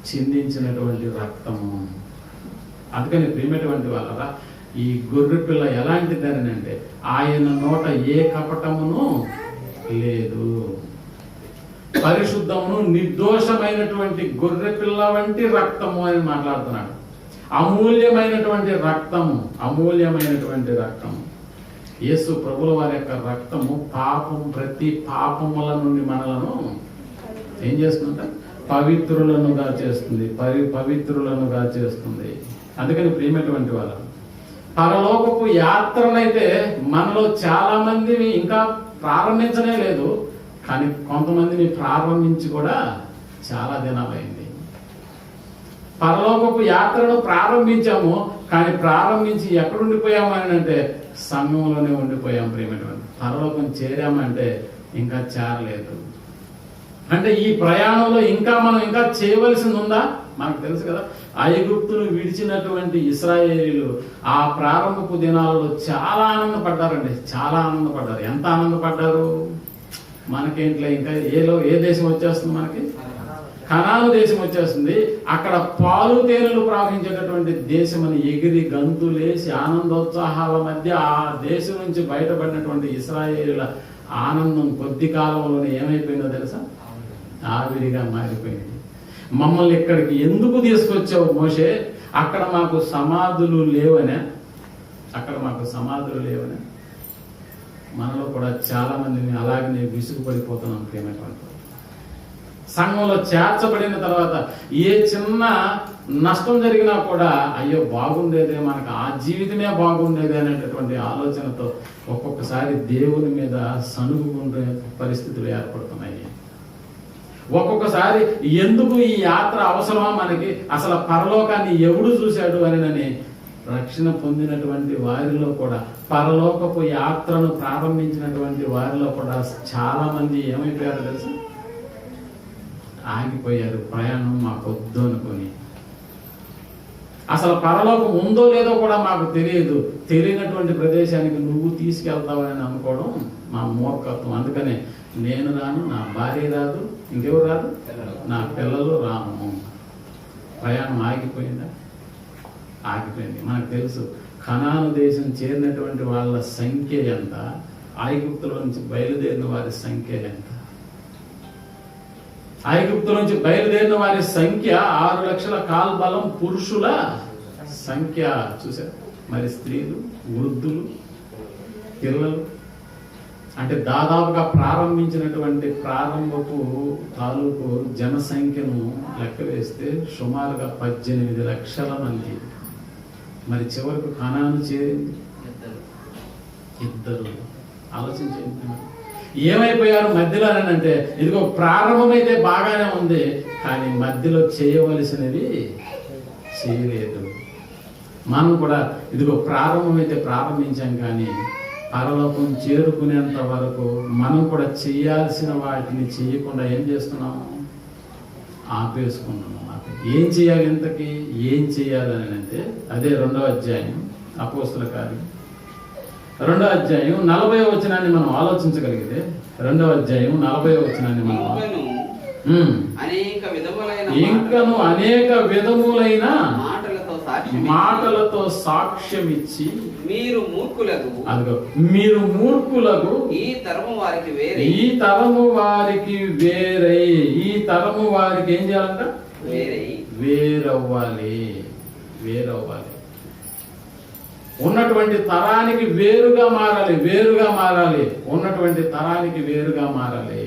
చిందించినటువంటి రక్తము. అందుకని ప్రియమైనటువంటి వాళ్ళరా, ఈ గొర్రె పిల్ల ఎలాంటిదని అంటే ఆయన నోట ఏ కపటమును లేదు, పరిశుద్ధమును నిర్దోషమైనటువంటి గొర్రె పిల్ల వంటి రక్తము అని మాట్లాడుతున్నాడు. అమూల్యమైనటువంటి రక్తము. యేసు ప్రభుల వారి యొక్క రక్తము ప్రతి పాపముల నుండి మనలను ఏం చేస్తుందంట? పవిత్రులనుగా చేస్తుంది. అందుకని ప్రియమైనటువంటి వాళ్ళ పరలోకపు యాత్రనైతే మనలో చాలా మందిని ఇంకా ప్రారంభించనే లేదు, కానీ కొంతమందిని ప్రారంభించి కూడా చాలా దినాలైంది. పరలోకపు యాత్రను ప్రారంభించాము, కానీ ప్రారంభించి ఎక్కడుండిపోయాము అని అంటే సంఘంలోనే ఉండిపోయాం. ప్రియమైనటువంటి పరలోకం చేరామంటే ఇంకా చేరలేదు. అంటే ఈ ప్రయాణంలో మనం ఇంకా చేయవలసింది ఉందా? మనకు తెలుసు కదా, ఐగుప్తును విడిచినటువంటి ఇశ్రాయేలీలు ఆ ప్రారంభపు దినాలలో చాలా ఆనందపడ్డారండి. ఎంత ఆనందపడ్డారు? మనకేంట్లో ఇంకా ఏ దేశం వచ్చేస్తుంది? మనకి కనాను దేశం వచ్చేస్తుంది. అక్కడ పాలు తేనెలు ప్రవహించేటటువంటి దేశం అని ఎగిరి గంతులేసి ఆనందోత్సాహాల మధ్య ఆ దేశం నుంచి బయటపడినటువంటి ఇశ్రాయేలీల ఆనందం కొద్ది కాలంలోనే ఏమైపోయిందో తెలుసా? ఆవిరిగా మారిపోయింది. మమ్మల్ని ఇక్కడికి ఎందుకు తీసుకొచ్చావు మోషే? అక్కడ మాకు సమాధులు లేవనే. మనలో కూడా చాలా మందిని అలాగనే విసుగుపడిపోతున్నాం. ప్రేమైనటువంటి సంఘంలో చేర్చబడిన తర్వాత ఏ చిన్న నష్టం జరిగినా కూడా అయ్యో బాగుండేదే, మనకు ఆ జీవితమే బాగుండేదే అనేటటువంటి ఆలోచనతో ఒక్కొక్కసారి దేవుని మీద సనుగుకుండే పరిస్థితులు ఏర్పడుతున్నాయి. ఒక్కొక్కసారి ఎందుకు ఈ యాత్ర అవసరమా మనకి, అసలు పరలోకాన్ని ఎవడు చూశాడు అని రక్షణ పొందినటువంటి వారిలో కూడా, పరలోకపు యాత్రను ప్రారంభించినటువంటి వారిలో కూడా చాలా మంది ఏమైపోయారో తెలుసా? ఆగిపోయారు. ప్రయాణం మాకొద్దు అనుకొని. అసలు పరలోకం ఉందో లేదో కూడా మాకు తెలియనటువంటి ప్రదేశానికి నువ్వు తీసుకెళ్తావని అనుకోవడం మా మూర్ఖత్వం. అందుకనే నేను రాను, నా భార్య రాదు, ఇంకెవరు రాదు, నా పిల్లలు రాను. ప్రయాణం ఆగిపోయింది. మనకు తెలుసు కనాను దేశం చేరినటువంటి వాళ్ళ సంఖ్య ఎంత, ఐగుప్తుల నుంచి బయలుదేరిన వారి సంఖ్య ఎంత. ఐగుప్తు నుంచి బయలుదేరిన వారి సంఖ్య 6 లక్షల కాల్బలం పురుషుల సంఖ్య చూసారు. మరి స్త్రీలు, వృద్ధులు, పిల్లలు, అంటే దాదాపుగా ప్రారంభించినటువంటి ప్రారంభపు తాలూకు జనసంఖ్యను లెక్క వేస్తే సుమారుగా 18 లక్షల మంది. మరి చివరకు కనాను చేరింది 2. ఆలోచించండి. ఏమైపోయారు మధ్యలో అని అంటే, ఇదిగో ప్రారంభమైతే బాగానే ఉంది, కానీ మధ్యలో చేయవలసినవి చేయలేదు. మనం కూడా ఇదిగో ప్రారంభమైతే ప్రారంభించాం, కానీ పరలోకం చేరుకునేంత వరకు మనం కూడా చేయాల్సిన వాటిని చేయకుండా ఏం చేస్తున్నాము? ఆపేసుకుంటున్నాం. ఏం చేయాలి? ఇంతకీ ఏం చేయాలని అంటే అదే 2వ అధ్యాయం అపోస్తల కార్యం 2వ అధ్యాయం 40వ వచనాన్ని మనం ఆలోచించగలిగితే, 2వ అధ్యాయం 40వ వచనాన్ని మనం ఇంకను అనేక విధములైన మాటలతో సాక్ష్యం ఇచ్చి మీరు మూర్ఖులకు, అదిగో మీరు మూర్ఖులకు, ఈ తరము వారికి వేరే, ఈ తరము వారికి వేరే, ఈ తరము వారికి ఏం చేయాలంట? వేరవ్వాలి. వేరవ్వాలి. ఉన్నటువంటి తరానికి వేరుగా మారాలి. వేరుగా మారాలి. ఉన్నటువంటి తరానికి వేరుగా మారాలి.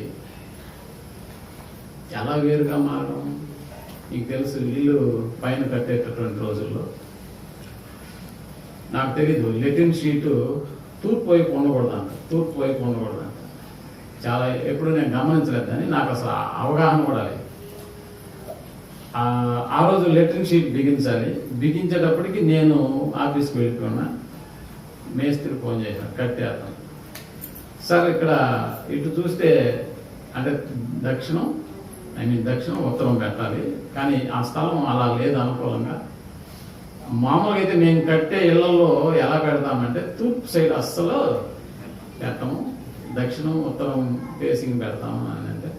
ఎలా వేరుగా మారడం? మీకు తెలుసు, ఇల్లు పైన కట్టేటటువంటి రోజుల్లో నాకు తెలీదు, లెటిన్ షీటు తూర్పు వైపు ఉండకూడదంట. తూర్పు వైపు ఉండకూడదంట. చాలా ఎప్పుడు నేను గమనించలేదు, కానీ నాకు అసలు అవగాహన కూడా లేదు. ఆ రోజు లెట్రిన్ షీట్ బిగించాలి. బిగించేటప్పటికి నేను ఆఫీస్కి వెళ్ళిపోయినా, మేస్త్రి ఫోన్ చేశాను, కట్టేద్దాం సార్. ఇక్కడ ఇటు చూస్తే అంటే దక్షిణం ఉత్తరం పెట్టాలి, కానీ ఆ స్థలం అలా లేదు అనుకూలంగా. మామూలుగా అయితే మేము కట్టే ఇళ్లలో ఎలా పెడతామంటే తూర్పు సైడ్ అస్సలు పెట్టము, దక్షిణం ఉత్తరం ఫేసింగ్ పెడతాము అని అంటే,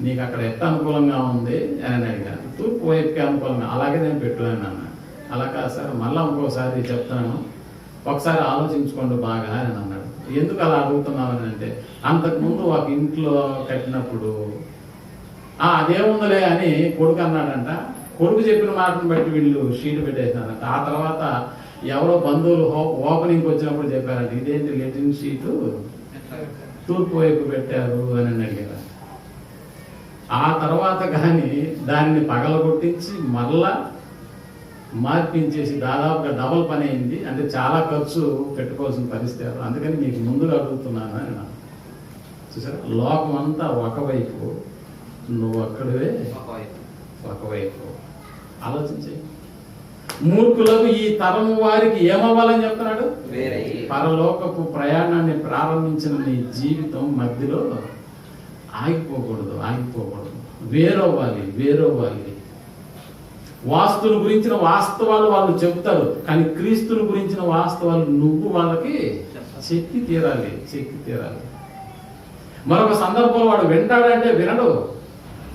నీకు అక్కడ ఎంత అనుకూలంగా ఉంది అని అడిగాను. తూర్పు వైపుకి అనుకూలంగా, అలాగే నేను పెట్టులేను అన్న. అలా కాదు సార్, మళ్ళీ ఇంకోసారి చెప్తాను, ఒకసారి ఆలోచించుకోండి బాగా అని అన్నాడు. ఎందుకు అలా అడుగుతున్నావు అని అంటే, అంతకుముందు ఒక ఇంట్లో కట్టినప్పుడు అదేముందలే అని కొడుకు అన్నాడంట. కొడుకు చెప్పిన మాటను బట్టి వీళ్ళు షీట్ పెట్టేసినారంట. ఆ తర్వాత ఎవరో బంధువులు ఓపెనింగ్కి వచ్చినప్పుడు చెప్పారంట, ఇదేంటి లెటిన్ షీటు తూర్పు వైపు పెట్టారు అని అడిగారు. ఆ తర్వాత కానీ దానిని పగలగొట్టించి మరలా మార్పించేసి దాదాపుగా డబల్ పని అయింది. అంటే చాలా ఖర్చు పెట్టుకోవాల్సిన పరిస్థితి. అందుకని మీకు ముందుగా అడుగుతున్నాను అని నాకు చూసారా. లోకం అంతా ఒకవైపు, నువ్వు అక్కడే ఒకవైపు. ఆలోచించే మూర్ఖులకు ఈ తరము వారికి ఏమవ్వాలని చెప్తున్నాడు? పరలోకపు ప్రయాణాన్ని ప్రారంభించిన నీ జీవితం మధ్యలో ఆగిపోకూడదు. వేరవ్వాలి. వాస్తుల గురించిన వాస్తవాలు వాళ్ళు చెప్తారు, కానీ క్రీస్తుని గురించిన వాస్తవాలు నువ్వు వాళ్ళకి చెప్పి తీరాలి. మరొక సందర్భంలో వాడు వింటాడంటే వినడు.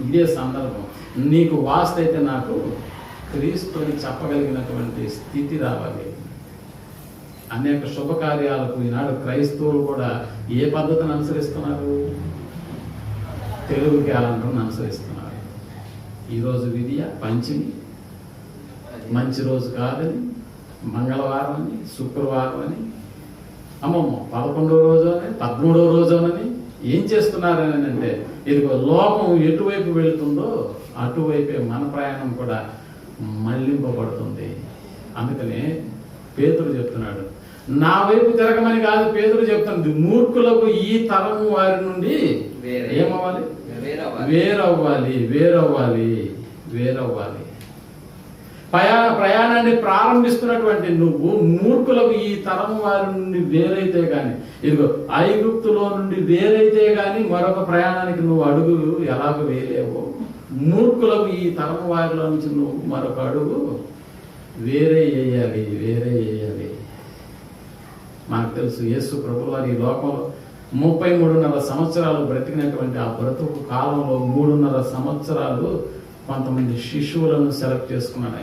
ఇదే సందర్భం. నీకు వాస్తు అయితే నాకు క్రీస్తుని చెప్పగలిగినటువంటి స్థితి రావాలి. అనేక శుభకార్యాలకు ఈనాడు క్రైస్తవులు కూడా ఏ పద్ధతిని అనుసరిస్తున్నారు? తెలుగు క్యాలెండర్ను అనుసరిస్తున్నారు. ఈరోజు విధియ పంచమి, మంచి రోజు కాదని, మంగళవారం అని, శుక్రవారం అని, అమ్మమ్మ 11వ రోజు అని, 13వ రోజు అని ఏం చేస్తున్నారని అంటే, ఇదిగో లోకం ఎటువైపు వెళుతుందో అటువైపే మన ప్రయాణం కూడా మళ్లింపబడుతుంది. అందుకనే పేతురు చెప్తున్నాడు, నా వైపు తిరగమని కాదు, పేతురు చెప్తుంది, మూర్ఖులకు ఈ తరము వారి నుండి ఏమవ్వాలి? వేరవ్వాలి. ప్రయాణాన్ని ప్రారంభిస్తున్నటువంటి నువ్వు మూర్ఖులకు ఈ తరము వారి నుండి వేరైతే గాని, ఇదిగో ఐగుప్తులో నుండి వేరైతే గాని మరొక ప్రయాణానికి నువ్వు అడుగు ఎలాగ వేయలేవు. మూర్ఖులకు ఈ తరము వారిలో నుంచి నువ్వు మరొక అడుగు వేరే వేయాలి. మనకు తెలుసు, యేసు ప్రభువు వారి ఈ లోకంలో 33.5 సంవత్సరాలు బ్రతికినటువంటి ఆ బ్రతుకు కాలంలో 3.5 సంవత్సరాలు కొంతమంది శిశువులను సెలెక్ట్ చేసుకున్నాడు.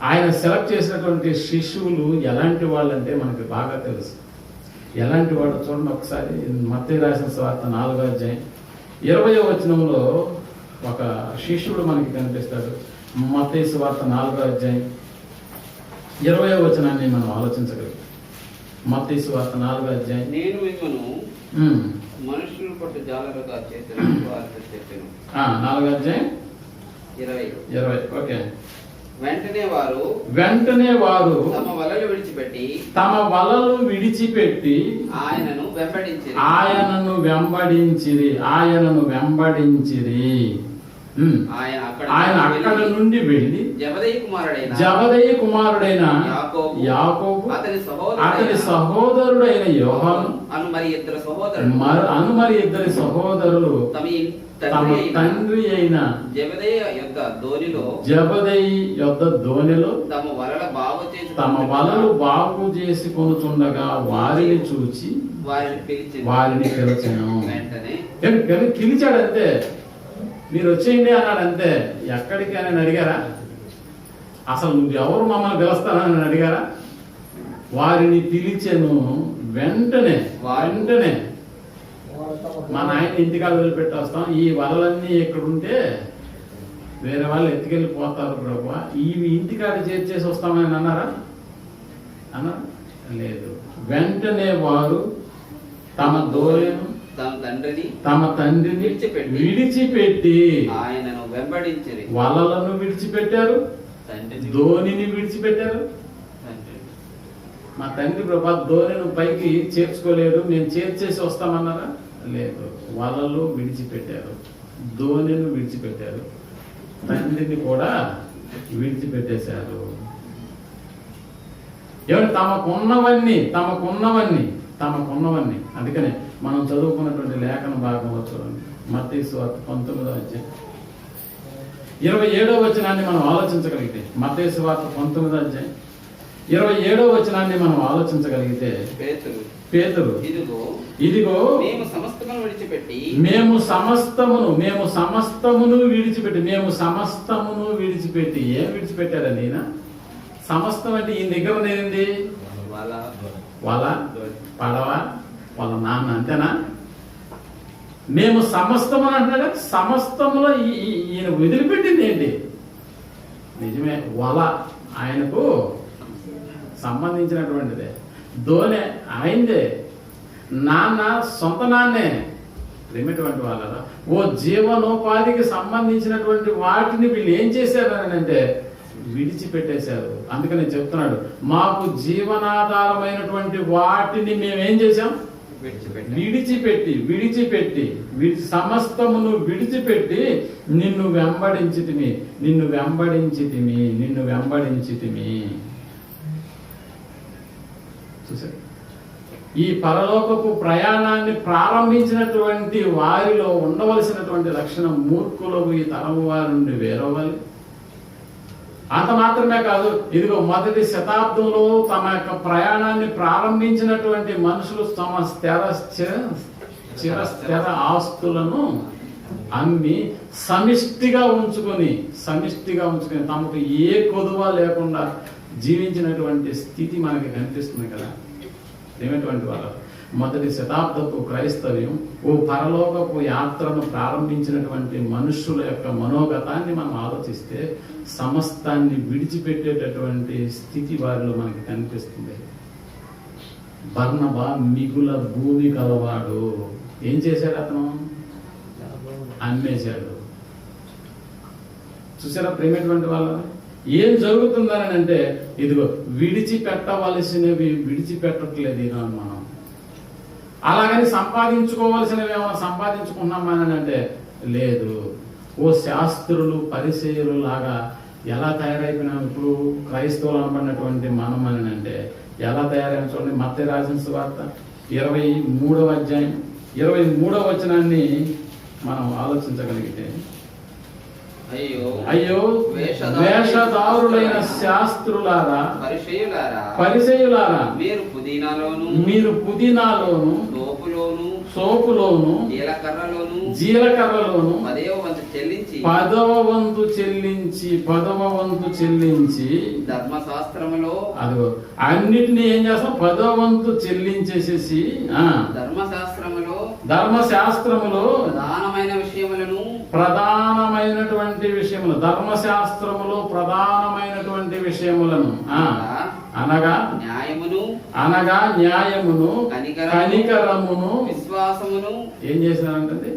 ఆయన సెలెక్ట్ చేసినటువంటి శిశువులు ఎలాంటి వాళ్ళంటే మనకి బాగా తెలుసు. ఎలాంటి వాడు చూడండి ఒకసారి. మత్తయి రాసిన సువార్త 4వ అధ్యాయం 20వ వచనంలో ఒక శిష్యుడు మనకి కనిపిస్తాడు. మత్తయి సువార్త 4వ అధ్యాయం 20వ వచనాన్ని మనం ఆలోచించగలం. మత్తయి సువార్త 4వ అధ్యాయం. నేను మిమ్మల్ని మనుషులు పట్టు జాలరుగా చేశాను. 4వ అధ్యాయం 20. ఓకే. వెంటనే వారు తమ వలలు విడిచిపెట్టి ఆయనను వెంబడించిరి. ఆయన అక్కడ నుండి వెళ్ళి జబదయి కుమారుడైన యాకోబు అతని సహోదరుడైన యోహాను అను మరి ఇద్దరు సహోదరులు తమ తండ్రి అయిన జబదయి యొద్ద ధోనిలో తమ వలలు బాగు చేసుకొనుచుండగా వారిని చూచి వారిని పిలిచెను. పిలిచాడంతే, మీరు వచ్చేయండి అన్నాడంతే. ఎక్కడికి అని అడిగారా? అసలు నువ్వు ఎవరు మమ్మల్ని పిలుస్తానని అడిగారా? వారిని పిలిచెను. వెంటనే మా నాయన ఇంటికాడ వదిలిపెట్టి వస్తాం, ఈ వలలన్నీ ఇక్కడ ఉంటే వేరే వాళ్ళు ఎత్తుకెళ్ళిపోతారు ప్రభు, ఇవి ఇంటికాడ చేర్చేసి వస్తామని అన్నారా? లేదు. వెంటనే వారు తమ దోరెను తమ తండ్రిని విడిచిపెట్టి ఆయనను వెంబడించిరి. వలలను విడిచిపెట్టారు, ధోనిని విడిచిపెట్టారు. మా తండ్రి ప్రభా ధోనిను పైకి చేర్చుకోలేడు, మేము చేర్చేసి వస్తామన్నారా? లేదు. వలలు విడిచిపెట్టారు, ధోనిను విడిచిపెట్టారు, తండ్రిని కూడా విడిచిపెట్టేశారు. ఎవరు తమకున్నవన్నీ. అందుకనే మనం చదువుకున్నటువంటి లేఖన భాగంలో చూడండి, మత్తయి సువార్త 19వ అధ్యాయం 27వ వచనాన్ని మనం ఆలోచించగలిగితే, మత్తయి సువార్త 19వ అధ్యాయం 27వ వచనాన్ని మనం ఆలోచించగలిగితే, పేతురు ఇదిగో మేము సమస్తమును విడిచిపెట్టి ఏం విడిచిపెట్టారని ఈయన? సమస్తం అంటే ఈయన దగ్గర ఉన్నది వాళ్ళ పడవ, వాళ్ళ నాన్న, అంతేనా? మేము సమస్తము అని అంటున్నాడు. సమస్తములో ఈయన వదిలిపెట్టింది ఏంటి? నిజమే, వల ఆయనకు సంబంధించినటువంటిదే, ధోని ఆయనదే, నాన్న సొంత నాన్నే. ప్రేమటువంటి వాళ్ళ ఓ జీవనోపాధికి సంబంధించినటువంటి వాటిని వీళ్ళు ఏం చేశారు అని అంటే విడిచిపెట్టేశారు. అందుకని చెప్తున్నాడు, మాకు జీవనాధారమైనటువంటి వాటిని మేమేం చేశాం? విడిచిపెట్టి సమస్తమును విడిచిపెట్టి నిన్ను వెంబడించితిమి. చూసారు? ఈ పరలోకపు ప్రయాణాన్ని ప్రారంభించినటువంటి వారిలో ఉండవలసినటువంటి లక్షణం, మూర్ఖులకు ఈ తరము వారి నుండి వేరవ్వాలి. అంత మాత్రమే కాదు, ఇదిగో మొదటి శతాబ్దంలో తమ యొక్క ప్రయాణాన్ని ప్రారంభించినటువంటి మనుషులు తమ స్థిర ఆస్తులను అమ్మి సమిష్టిగా ఉంచుకొని తమకు ఏ కొదువ లేకుండా జీవించినటువంటి స్థితి మనకి కనిపిస్తుంది కదా. ఏమైనటువంటి వాళ్ళ మొదటి శతాబ్దపు క్రైస్తవ్యం ఓ పరలోకపు యాత్రను ప్రారంభించినటువంటి మనుషుల యొక్క మనోగతాన్ని మనం ఆలోచిస్తే సమస్తాన్ని విడిచిపెట్టేటటువంటి స్థితి వారిలో మనకి కనిపిస్తుంది. బర్నబా మిగుల భూమి కలవాడు. ఏం చేశాడు? అతను అమ్మేశాడు. చూసారా ప్రేమటువంటి వాళ్ళ? ఏం జరుగుతుందని అంటే, ఇదిగో విడిచిపెట్టవలసినవి విడిచిపెట్టట్లేదు ఈనాడు మనం. అలాగని సంపాదించుకోవలసినవి ఏమైనా సంపాదించుకున్నామని అంటే లేదు. ఓ శాస్త్రులు పరిచయులు లాగా ఎలా తయారైపోయినాం ఇప్పుడు క్రైస్తవులు అనబడినటువంటి మనం అని అంటే ఎలా తయారైన చూడండి. మత్తయి రాసిన సువార్త 23వ అధ్యాయం 23వ వచనాన్ని మనం ఆలోచించగలిగితే, అయ్యో వేషధారులైన శాస్త్రులారా, పరిసయ్యులారా, మీరు పుదీనాలోను సోపులోను జీలకర్రలోను 10వ వంతు చెల్లించి ధర్మశాస్త్రములో అదిగో అన్నిటిని ఏం చేస్తాం? 10వ వంతు చెల్లించేసేసి ధర్మశాస్త్రములో ప్రధానమైనటువంటి విషయములు ధర్మశాస్త్రములో ప్రధానమైనటువంటి విషయములను అనగా న్యాయమును కనికరమును విశ్వాసమును ఏం చేసినారంటే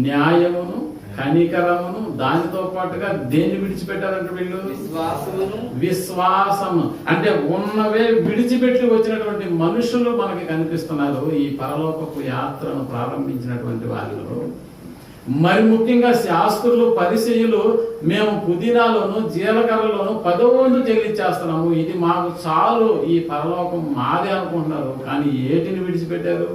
న్యాయమును కనికరమును, దానితో పాటుగా దేన్ని విడిచిపెట్టారంటే వీళ్ళు విశ్వాసమును విశ్వాసము. అంటే ఉన్నవే విడిచిపెట్టి వచ్చినటువంటి మనుషులు మనకి కనిపిస్తున్నారు ఈ పరలోకపు యాత్రను ప్రారంభించినటువంటి వారిలో. మరి ముఖ్యంగా శాస్త్రులు, పరిసయ్యులు మేము పుదీనాలోను జీలకర్రలోను 10వ వంతు చెల్లించేస్తున్నాము, ఇది మాకు చాలు, ఈ పరలోకం మాదే అనుకుంటున్నారు. కానీ ఏటిని విడిచిపెట్టారు?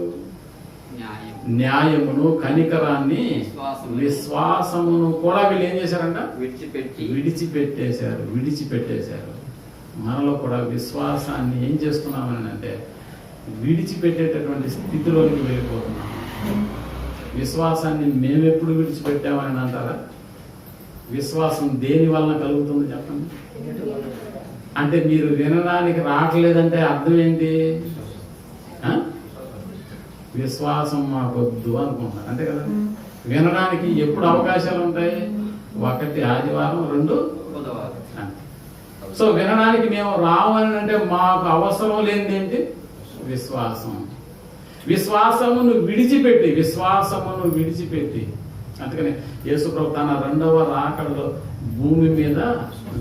న్యాయం, న్యాయమును, కనికరాన్ని, విశ్వాసమును. విశ్వాసమును కూడా వీళ్ళు ఏం చేశారంట? విడిచిపెట్టి విడిచిపెట్టేశారు. మనలో కూడా విశ్వాసాన్ని ఏం చేస్తున్నామని అంటే విడిచిపెట్టేటటువంటి స్థితిలోకి వెళ్ళిపోతున్నాం. విశ్వాసాన్ని మేమెప్పుడు విడిచిపెట్టామని అంటారా? విశ్వాసం దేని వలన కలుగుతుంది చెప్పండి? అంటే మీరు వినడానికి రావట్లేదంటే అర్థం ఏంటి? ఆ? విశ్వాసం మాకొద్దు అనుకుంటున్నారు, అంతే కదా. వినడానికి ఎప్పుడు అవకాశాలు ఉంటాయి? 1 ఆదివారం, 2 బుధవారం. అంతే. సో వినడానికి మేము రావని అంటే మాకు అవసరం లేనిది ఏంటి? విశ్వాసమును విడిచిపెట్టి అందుకని యేసు ప్రభు తన 2వ రాకడలో భూమి మీద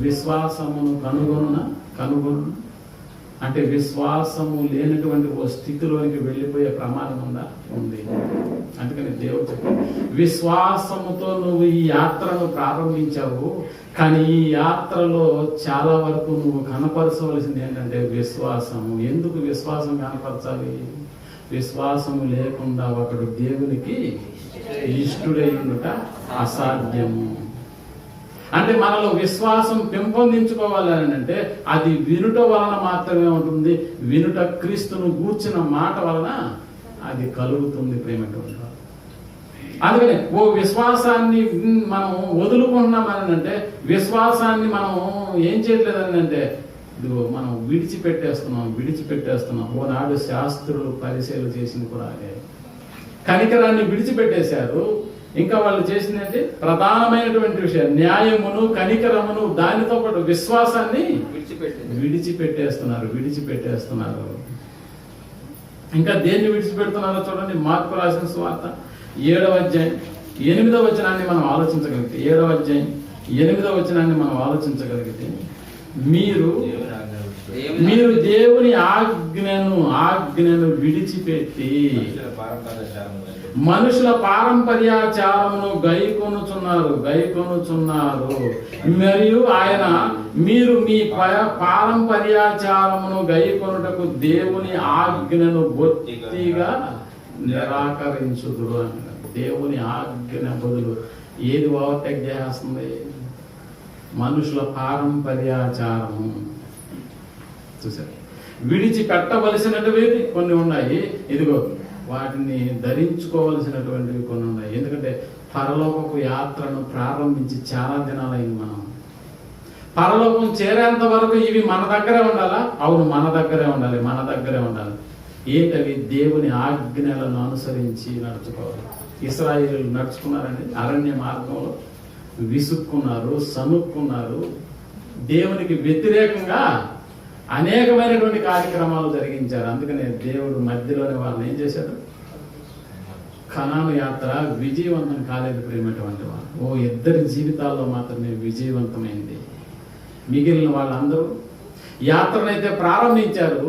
విశ్వాసమును కనుగొను అంటే విశ్వాసము లేనటువంటి ఓ స్థితిలోనికి వెళ్ళిపోయే ప్రమాదం ఉంది. అందుకని దేవుడు చెప్పాడు, విశ్వాసముతో నువ్వు ఈ యాత్రను ప్రారంభించావు, కానీ ఈ యాత్రలో చాలా వరకు నువ్వు కనపరచవలసింది ఏంటంటే విశ్వాసము. ఎందుకు విశ్వాసం కనపరచాలి? విశ్వాసము లేకుండా ఒకడు దేవునికి ఇష్టుడై ఉండుట అసాధ్యము. అంటే మనలో విశ్వాసం పెంపొందించుకోవాలి అని అంటే అది వినుట వలన మాత్రమే ఉంటుంది. వినుట క్రీస్తును గూర్చిన మాట వలన అది కలుగుతుంది. ప్రేమటువంటి అందుకని ఓ విశ్వాసాన్ని మనం వదులుకున్నామని అంటే విశ్వాసాన్ని మనం ఏం చేయట్లేదని అంటే ఇదిగో మనం విడిచిపెట్టేస్తున్నాం. ఓనాడు శాస్త్రులు, పరిసయ్యులు చేసింది కూడా అదే. కనికరాన్ని విడిచిపెట్టేశారు. ఇంకా వాళ్ళు చేసిందంటే ప్రధానమైనటువంటి విషయం న్యాయమును, కనికరమును, దానితో పాటు విశ్వాసాన్ని విడిచిపెట్టేస్తున్నారు. ఇంకా దేన్ని విడిచిపెడుతున్నారో చూడండి. మార్కు రాసిన సువార్త 7వ అధ్యాయం 8వ వచనాన్ని మనం ఆలోచించగలిగితే, 7వ అధ్యాయం 8వ వచనాన్ని మనం ఆలోచించగలిగితే, మీరు దేవుని ఆజ్ఞను విడిచిపెట్టి మనుషుల పారంపర్యాచారమును గైకొనుచున్నారు మరియు మీరు మీ పారంపర్యాచారమును గైకొనుటకు దేవుని ఆజ్ఞను బొత్తిగా నిరాకరించుదురు అని. దేవుని ఆజ్ఞ బదులు ఏది ఓవర్టేక్ చేస్తుంది? మనుషుల పారంపర్యాచారము. చూసారు, విడిచిపెట్టవలసినటువంటి కొన్ని ఉన్నాయి, ఇదిగో వాటిని ధరించుకోవలసినటువంటివి కొన్ని ఉన్నాయి. ఎందుకంటే పరలోకపు యాత్రను ప్రారంభించి చాలా దినాలైంది. మనం పరలోకం చేరేంత వరకు ఇవి మన దగ్గరే ఉండాలా? అవును, మన దగ్గరే ఉండాలి. ఏంటవి? దేవుని ఆజ్ఞలను అనుసరించి నడుచుకోవాలి. ఇశ్రాయేలీయులు నడుచుకున్నారండి అరణ్య మార్గంలో, విసుక్కున్నారు, సనుక్కున్నారు. దేవునికి వ్యతిరేకంగా అనేకమైనటువంటి కార్యక్రమాలు జరిగించారు. అందుకనే దేవుడు మధ్యలోనే వాళ్ళని ఏం చేశాడు? కనాను యాత్ర విజయవంతం కాలేదు. ప్రేమటువంటి వాళ్ళు ఓ 2 జీవితాల్లో మాత్రమే విజయవంతమైంది. మిగిలిన వాళ్ళందరూ యాత్రనైతే ప్రారంభించారు,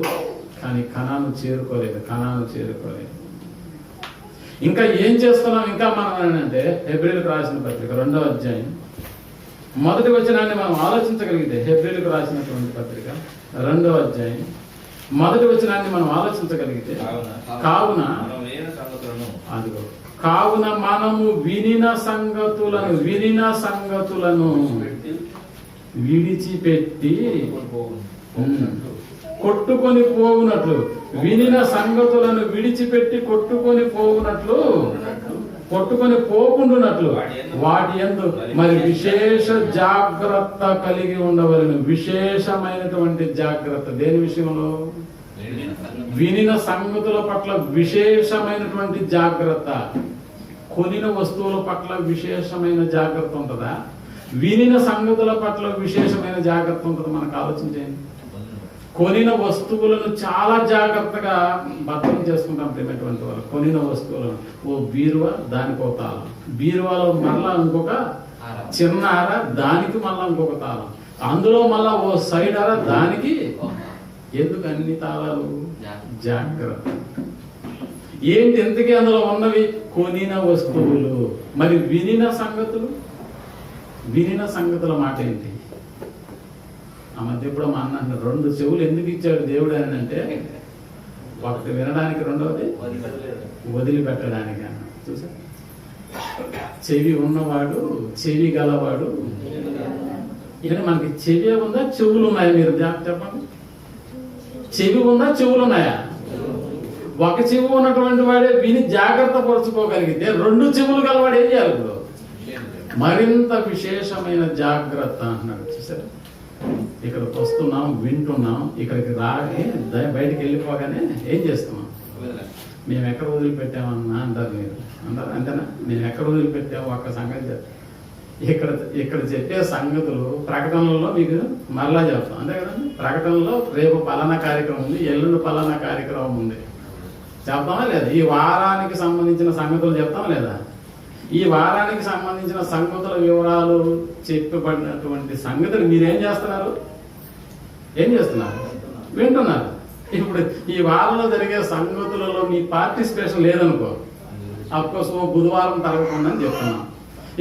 కానీ కనాను చేరుకోలేదు. ఇంకా ఏం చేస్తున్నాం? ఇంకా మనం అంటే హెబ్రీయులకు రాసిన పత్రిక 2వ అధ్యాయం 1వ వచనాన్ని మనం ఆలోచించగలిగితే, హెబ్రీయులకు రాసినటువంటి పత్రిక 2వ అధ్యాయం 1వ వచనాన్ని మనం ఆలోచించగలిగితే, కావున మనము వినిన సంగతులను విడిచిపెట్టి కొట్టుకొని పోవునట్లు, వినిన సంగతులను విడిచిపెట్టి కొట్టుకొని పోకుండునట్లు వాటి యందు మరి విశేష జాగ్రత్త కలిగి ఉండవలెను. విశేషమైనటువంటి జాగ్రత్త దేని విషయంలో? వినిన సంగతుల పట్ల విశేషమైనటువంటి జాగ్రత్త. కొనిన వస్తువుల పట్ల విశేషమైన జాగ్రత్త ఉంటుందా? వినిన సంగతుల పట్ల విశేషమైన జాగ్రత్త ఉంటుంది. మనకు ఆలోచించండి. కొనిన వస్తువులను చాలా జాగ్రత్తగా భద్రం చేసుకుంటాం ప్రేమటువంటి వాళ్ళు. కొనిన వస్తువులను ఓ బీరువా, దానికి ఒక తాళం, బీరువాలో మళ్ళా ఇంకొక చిన్న అర, దానికి మళ్ళా ఇంకొక తాళం, అందులో మళ్ళా ఓ సైడ్ అర, దానికి. ఎందుకు అన్ని తాళాలు? జాగ్రత్త. ఏంటి ఎంతకీ అందులో ఉన్నవి? కొనిన వస్తువులు. మరి వినిన సంగతులు? వినిన సంగతుల మాట ఏంటి? ఆ మధ్య ఎప్పుడో మా అన్న 2 చెవులు ఎందుకు ఇచ్చాడు దేవుడు అని అంటే, ఒకటి వినడానికి, రెండవది వదిలిపెట్టడానికి అన్న. చూసా, చెవి ఉన్నవాడు, చెవి గలవాడు. ఇక మనకి చెవి ఉందా, చెవులు ఉన్నాయా? మీరు చెప్పండి. చెవి ఉందా, చెవులు ఉన్నాయా? ఒక చెవి ఉన్నటువంటి వాడే విని జాగ్రత్త పరుచుకోగలిగితే 2 చెవులు గలవాడు ఏం చేయాలి? ఇప్పుడు మరింత విశేషమైన జాగ్రత్త అన్నాడు. చూసారు, ఇక్కడికి వస్తున్నాం, వింటున్నాం, ఇక్కడికి రాగి బయటికి వెళ్ళిపోగానే ఏం చేస్తున్నాం? మేము ఎక్కడ వదిలిపెట్టామన్నా అంటారు మీరు. అంటారు అంతేనా? మేము ఎక్కడ వదిలిపెట్టాము ఒక్క సంగతి ఇక్కడ చెప్పే సంగతులు ప్రకటనలో మీకు మరలా చెప్తాం, అంతే కదండి. ప్రకటనలో రేపు పలానా కార్యక్రమం ఉంది, ఎల్లుండి పలానా కార్యక్రమం ఉంది, చెప్తామా లేదా? ఈ వారానికి సంబంధించిన సంగతులు చెప్తామా లేదా? ఈ వారానికి సంబంధించిన సంగతుల వివరాలు చెప్పబడినటువంటి సంగతులు మీరేం చేస్తున్నారు? ఏం చేస్తున్నారు? వింటున్నారు. ఇప్పుడు ఈ వారంలో జరిగే సంగతులలో మీ పార్టిసిపేషన్ లేదనుకో, అఫ్కోర్స్ బుధవారం తరగకుండా అని చెప్తున్నాం.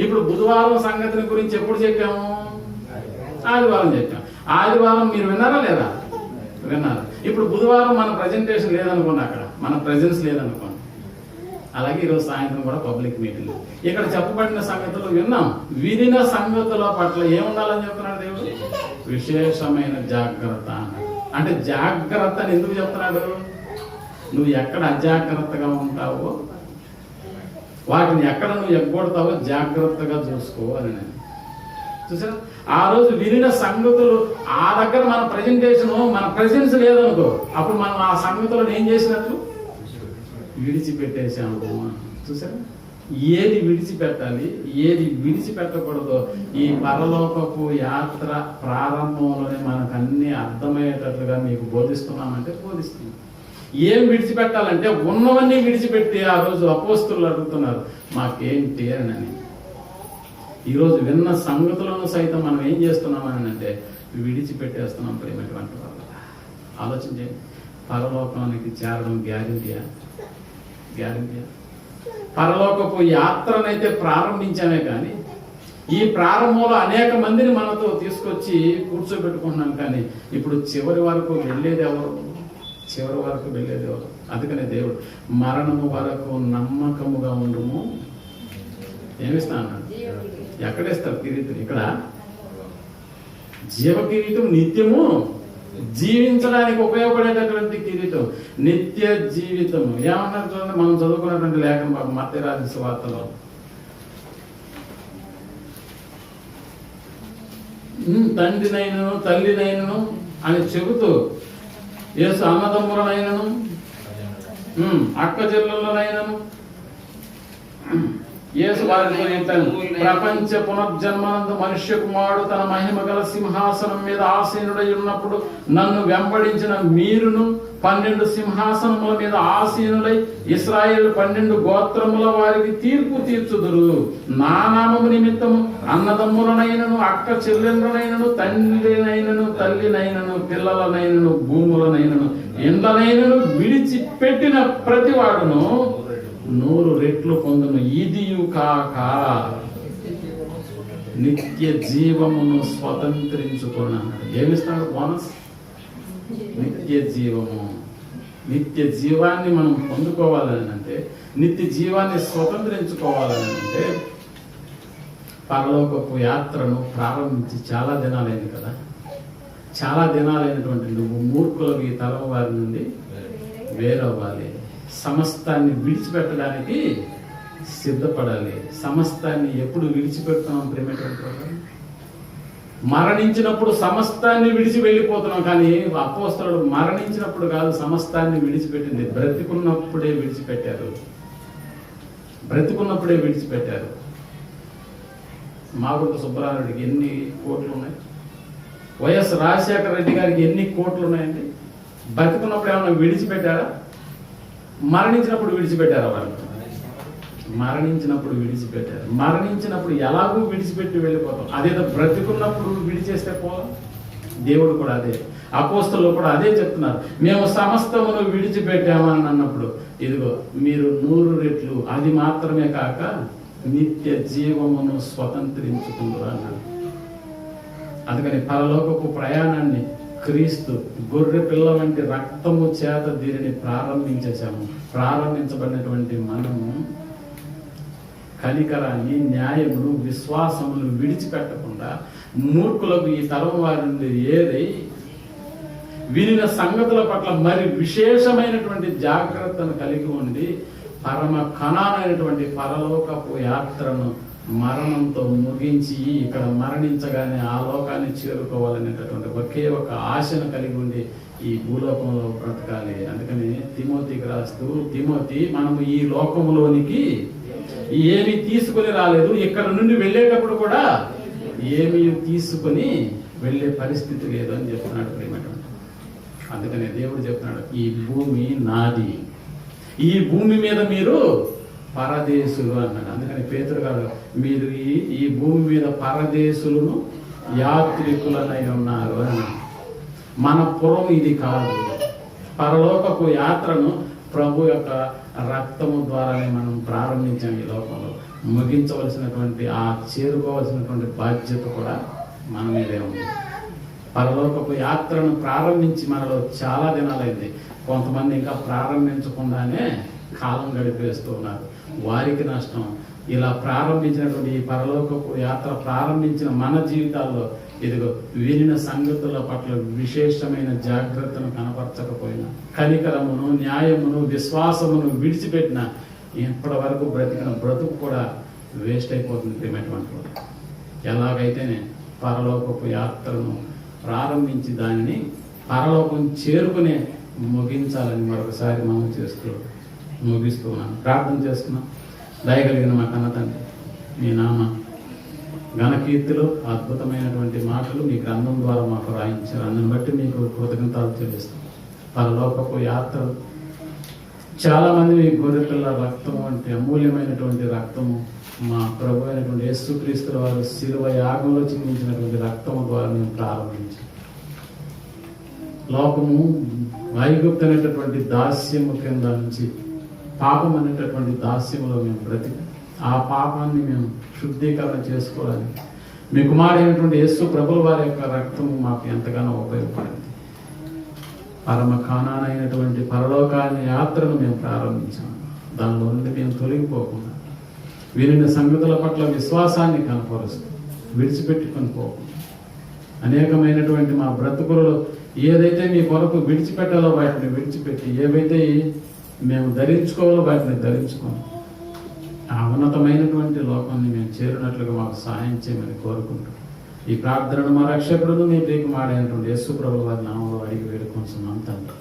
ఇప్పుడు బుధవారం సంగతిని గురించి ఎప్పుడు చెప్పాము? ఆదివారం చెప్పాం. ఆదివారం మీరు విన్నారా లేదా? విన్నారు. ఇప్పుడు బుధవారం మన ప్రజెంటేషన్ లేదనుకోండి, అక్కడ మన ప్రెజెన్స్ లేదనుకోండి. అలాగే ఈరోజు సాయంత్రం కూడా పబ్లిక్ మీటింగ్. ఇక్కడ చెప్పబడిన సంగతులు విన్నాం. వినిన సంగతుల పట్ల ఏముండాలని చెప్తున్నాడు దేవుడు? విశేషమైన జాగ్రత్త. అంటే జాగ్రత్త అని ఎందుకు చెప్తున్నాడు? నువ్వు ఎక్కడ అజాగ్రత్తగా ఉంటావో, వాటిని ఎక్కడ నువ్వు ఎగ్గొడతావో జాగ్రత్తగా చూసుకో అని. నేను చూసారా, ఆ రోజు వినిన సంగతులు, ఆ దగ్గర మన ప్రజెంటేషన్, మన ప్రెజెన్స్ లేదనుకో, అప్పుడు మనం ఆ సంగతులను ఏం చేసినట్లు? విడిచిపెట్టేసాము. చూసారా, ఏది విడిచిపెట్టాలి, ఏది విడిచిపెట్టకూడదో ఈ పరలోకపు యాత్ర ప్రారంభంలోనే మనకు అన్ని అర్థమయ్యేటట్లుగా మీకు బోధిస్తున్నామంటే బోధిస్తున్నాం. ఏం విడిచిపెట్టాలంటే ఉన్నవన్నీ విడిచిపెట్టి ఆ రోజు అపోస్తులు అడుగుతున్నారు మాకేంటి అని. ఈరోజు విన్న సంగతులను సైతం మనం ఏం చేస్తున్నామని అంటే విడిచిపెట్టేస్తున్నాం ప్రేమటువంటి వాళ్ళ. ఆలోచించండి, పరలోకానికి చేరడం గ్యారెంటీయా? గ్యారెంటీయా? పరలోకపు యాత్రనైతే ప్రారంభించామే కానీ ఈ ప్రారంభంలో అనేక మందిని మనతో తీసుకొచ్చి కూర్చోబెట్టుకున్నాం, కానీ ఇప్పుడు చివరి వరకు వెళ్ళేది ఎవరు? చివరి వరకు వెళ్ళేది ఎవరు? అందుకనే దేవుడు మరణము వరకు నమ్మకముగా ఉండము ఏమిస్తా అన్నాడు. ఎక్కడేస్తారు కిరీటం? ఇక్కడ జీవ కిరీటం, నిత్యము జీవించడానికి ఉపయోగపడేటటువంటి కిరీటం, నిత్య జీవితము. ఏమన్నారు చూడండి, మనం చదువుకున్నటువంటి లేఖనం బాబు మత్తయి రాసిన సువార్తలో, తండ్రినైనను తల్లినైనను అని చెబుతూ యేసు అన్నదమ్ములనైనను అక్క చెల్లెళ్ళనైనను యేసు వారితో చెప్పాను, ప్రపంచ పునర్జన్మనందు మనుష్య కుమారుడు తన మహిమ గల సింహాసనం మీద ఆసీనుడై ఉన్నప్పుడు నన్ను వెంబడించిన మీరును 12 సింహాసనముల మీద ఆసీనులై ఇశ్రాయేలు 12 గోత్రముల వారికి తీర్పు తీర్చుదురు. నా నామము నిమిత్తము అన్నదమ్ములనైనను అక్క చెల్లెళ్ళనైనను తండ్రినైనను తల్లినైనను పిల్లలనైనను భూములనైనను ఇండ్లనైనను విడిచిపెట్టిన ప్రతివాడును 100 రెట్లు పొందును. ఇదియు కాక నిత్య జీవమును స్వతంత్రించుకున్నాడు. ఏమిస్తాడు బోనస్? నిత్య జీవము. నిత్య జీవాన్ని మనం పొందుకోవాలని అంటే, నిత్య జీవాన్ని స్వతంత్రించుకోవాలని అంటే పరలోకపు యాత్రను ప్రారంభించి చాలా దినాలైంది కదా. చాలా దినాలైనటువంటి నువ్వు మూర్ఖులకి తరం వారి నుండి వేరవ్వాలి. సమస్తాన్ని విడిచిపెట్టడానికి సిద్ధపడాలి. సమస్తాన్ని ఎప్పుడు విడిచిపెడుతున్నాం ప్రేమటువంటి? మరణించినప్పుడు సమస్తాన్ని విడిచి వెళ్ళిపోతున్నాం, కానీ అపోస్తలుడు మరణించినప్పుడు కాదు సమస్తాన్ని విడిచిపెట్టింది, బ్రతికున్నప్పుడే విడిచిపెట్టారు. బ్రతికున్నప్పుడే విడిచిపెట్టారు. మాగుంట సుబ్బరాయుడికి ఎన్ని కోట్లు ఉన్నాయి? వైఎస్ రాజశేఖర రెడ్డి గారికి ఎన్ని కోట్లు ఉన్నాయండి? బతుకున్నప్పుడు ఏమన్నా విడిచిపెట్టారా? మరణించినప్పుడు విడిచిపెట్టారా? వాళ్ళు మరణించినప్పుడు విడిచిపెట్టారు. మరణించినప్పుడు ఎలాగూ విడిచిపెట్టి వెళ్ళిపోతాం. అదేదో బ్రతికున్నప్పుడు విడిచేస్తే పోలా. దేవుడు కూడా అదే, అపోస్తలు కూడా అదే చెప్తున్నారు. మేము సమస్తమును విడిచిపెట్టామని అన్నప్పుడు ఇదిగో మీరు 100 రెట్లు అది మాత్రమే కాక నిత్య జీవమును స్వతంత్రించుకుంటారు అన్నాడు. అందుకని పరలోకపు ప్రయాణాన్ని క్రీస్తు గొర్రె పిల్ల వంటి రక్తము చేత దీనిని ప్రారంభించేశాము. ప్రారంభించబడినటువంటి మనము కనికరాన్ని, న్యాయమును, విశ్వాసమును విడిచిపెట్టకుండా మూర్ఖులకు ఈ తరం వారి నుండి ఏదై వినిన సంగతుల పట్ల మరి విశేషమైనటువంటి జాగ్రత్తను కలిగి ఉండి పరమ కణానైనటువంటి పరలోకపు యాత్రను మరణంతో ముగించి ఇక్కడ మరణించగానే ఆ లోకాన్ని చేరుకోవాలనేటటువంటి ఒకే ఒక ఆశను కలిగి ఉండి ఈ భూలోకంలో బ్రతకాలి. అందుకని తిమోతికి రాస్తూ, తిమోతి మనము ఈ లోకంలోనికి ఏమి తీసుకొని రాలేదు, ఇక్కడ నుండి వెళ్ళేటప్పుడు కూడా ఏమీ తీసుకొని వెళ్ళే పరిస్థితి లేదు అని చెప్తున్నాడు ప్రేమటువంటి. అందుకనే దేవుడు చెప్తున్నాడు, ఈ భూమి నాది, ఈ భూమి మీద మీరు పరదేశులు అన్నాడు. అందుకని పేతురు గారు మీరు ఈ భూమి మీద పరదేశులను యాత్రికులనై ఉన్నారు అని. మన పురం ఇది కాదు. పరలోకపు యాత్రను ప్రభు యొక్క రక్తము ద్వారానే మనం ప్రారంభించాం. ఈ లోకంలో ముగించవలసినటువంటి చేరుకోవలసినటువంటి బాధ్యత కూడా మన మీదే ఉంది. పరలోకపు యాత్రను ప్రారంభించి మనలో చాలా దినాలైంది. కొంతమంది ఇంకా ప్రారంభించకుండానే కాలం గడిపేస్తూ ఉన్నారు. వారికి నష్టం. ఇలా ప్రారంభించినటువంటి ఈ పరలోకపు యాత్ర ప్రారంభించిన మన జీవితాల్లో ఇదిగో వినిన సంగతుల పట్ల విశేషమైన జాగ్రత్తను కనపరచకపోయినా, కనికరమును, న్యాయమును, విశ్వాసమును విడిచిపెట్టిన ఇప్పటి వరకు బ్రతికిన బ్రతుకు కూడా వేస్ట్ అయిపోతుంది ప్రేమటువంటి. ఎలాగైతేనే పరలోకపు యాత్రను ప్రారంభించి దానిని పరలోకం చేరుకునే ముగించాలని మరొకసారి మనం ముగిస్తూ ఉన్నాను. ప్రార్థన చేస్తున్నాం. దయగలిగిన మా కన్న తండ్రి, మీ నామ ఘనకీర్తిలో అద్భుతమైనటువంటి మాటలు మీ గ్రంథం ద్వారా మాకు రాయించారు. అందుని బట్టి మీకు కృతజ్ఞతలు చెల్లిస్తాం. పరలోకపు యాత్రలు చాలా మంది మీ గొర్రెపిల్ల రక్తము అంటే అమూల్యమైనటువంటి రక్తము, మా ప్రభు అయినటువంటి యేసుక్రీస్తు వారు శిలువ యాగంలో చిందించినటువంటి రక్తము ద్వారా మేము ప్రారంభించాం. లోకము ఐగుప్తు అనేటటువంటి దాస్యము కింద నుంచి పాపం అనేటటువంటి దాస్యములో మేము బ్రతికి ఆ పాపాన్ని మేము శుద్ధీకరణ చేసుకోవాలి. మీ కుమారుడైనటువంటి యేసు ప్రభుల వారి యొక్క రక్తము మాకు ఎంతగానో ఉపయోగపడింది. పరమ కానానైనటువంటి పరలోకాన్ని యాత్రను మేము ప్రారంభించాము. దానిలో నుండి మేము తొలగిపోకుండా వినిన సంగతుల పట్ల విశ్వాసాన్ని కనపరుస్తూ విడిచిపెట్టుకొని పోకుండా అనేకమైనటువంటి మా బ్రతుకులలో ఏదైతే మీ కొరకు విడిచిపెట్టాలో వాటిని విడిచిపెట్టి, ఏవైతే మేము ధరించుకోవాలో వాటిని ధరించుకోము. ఆ ఉన్నతమైనటువంటి లోకాన్ని మేము చేరినట్లుగా మాకు సహాయం చేయమని కోరుకుంటూ ఈ ప్రార్థనను మా రక్షకుడు మీ ప్రియకుమారుడైనటువంటి యేసు ప్రభువు వారి నామములో అడిగి వేడుకొంచున్నాం తండ్రి.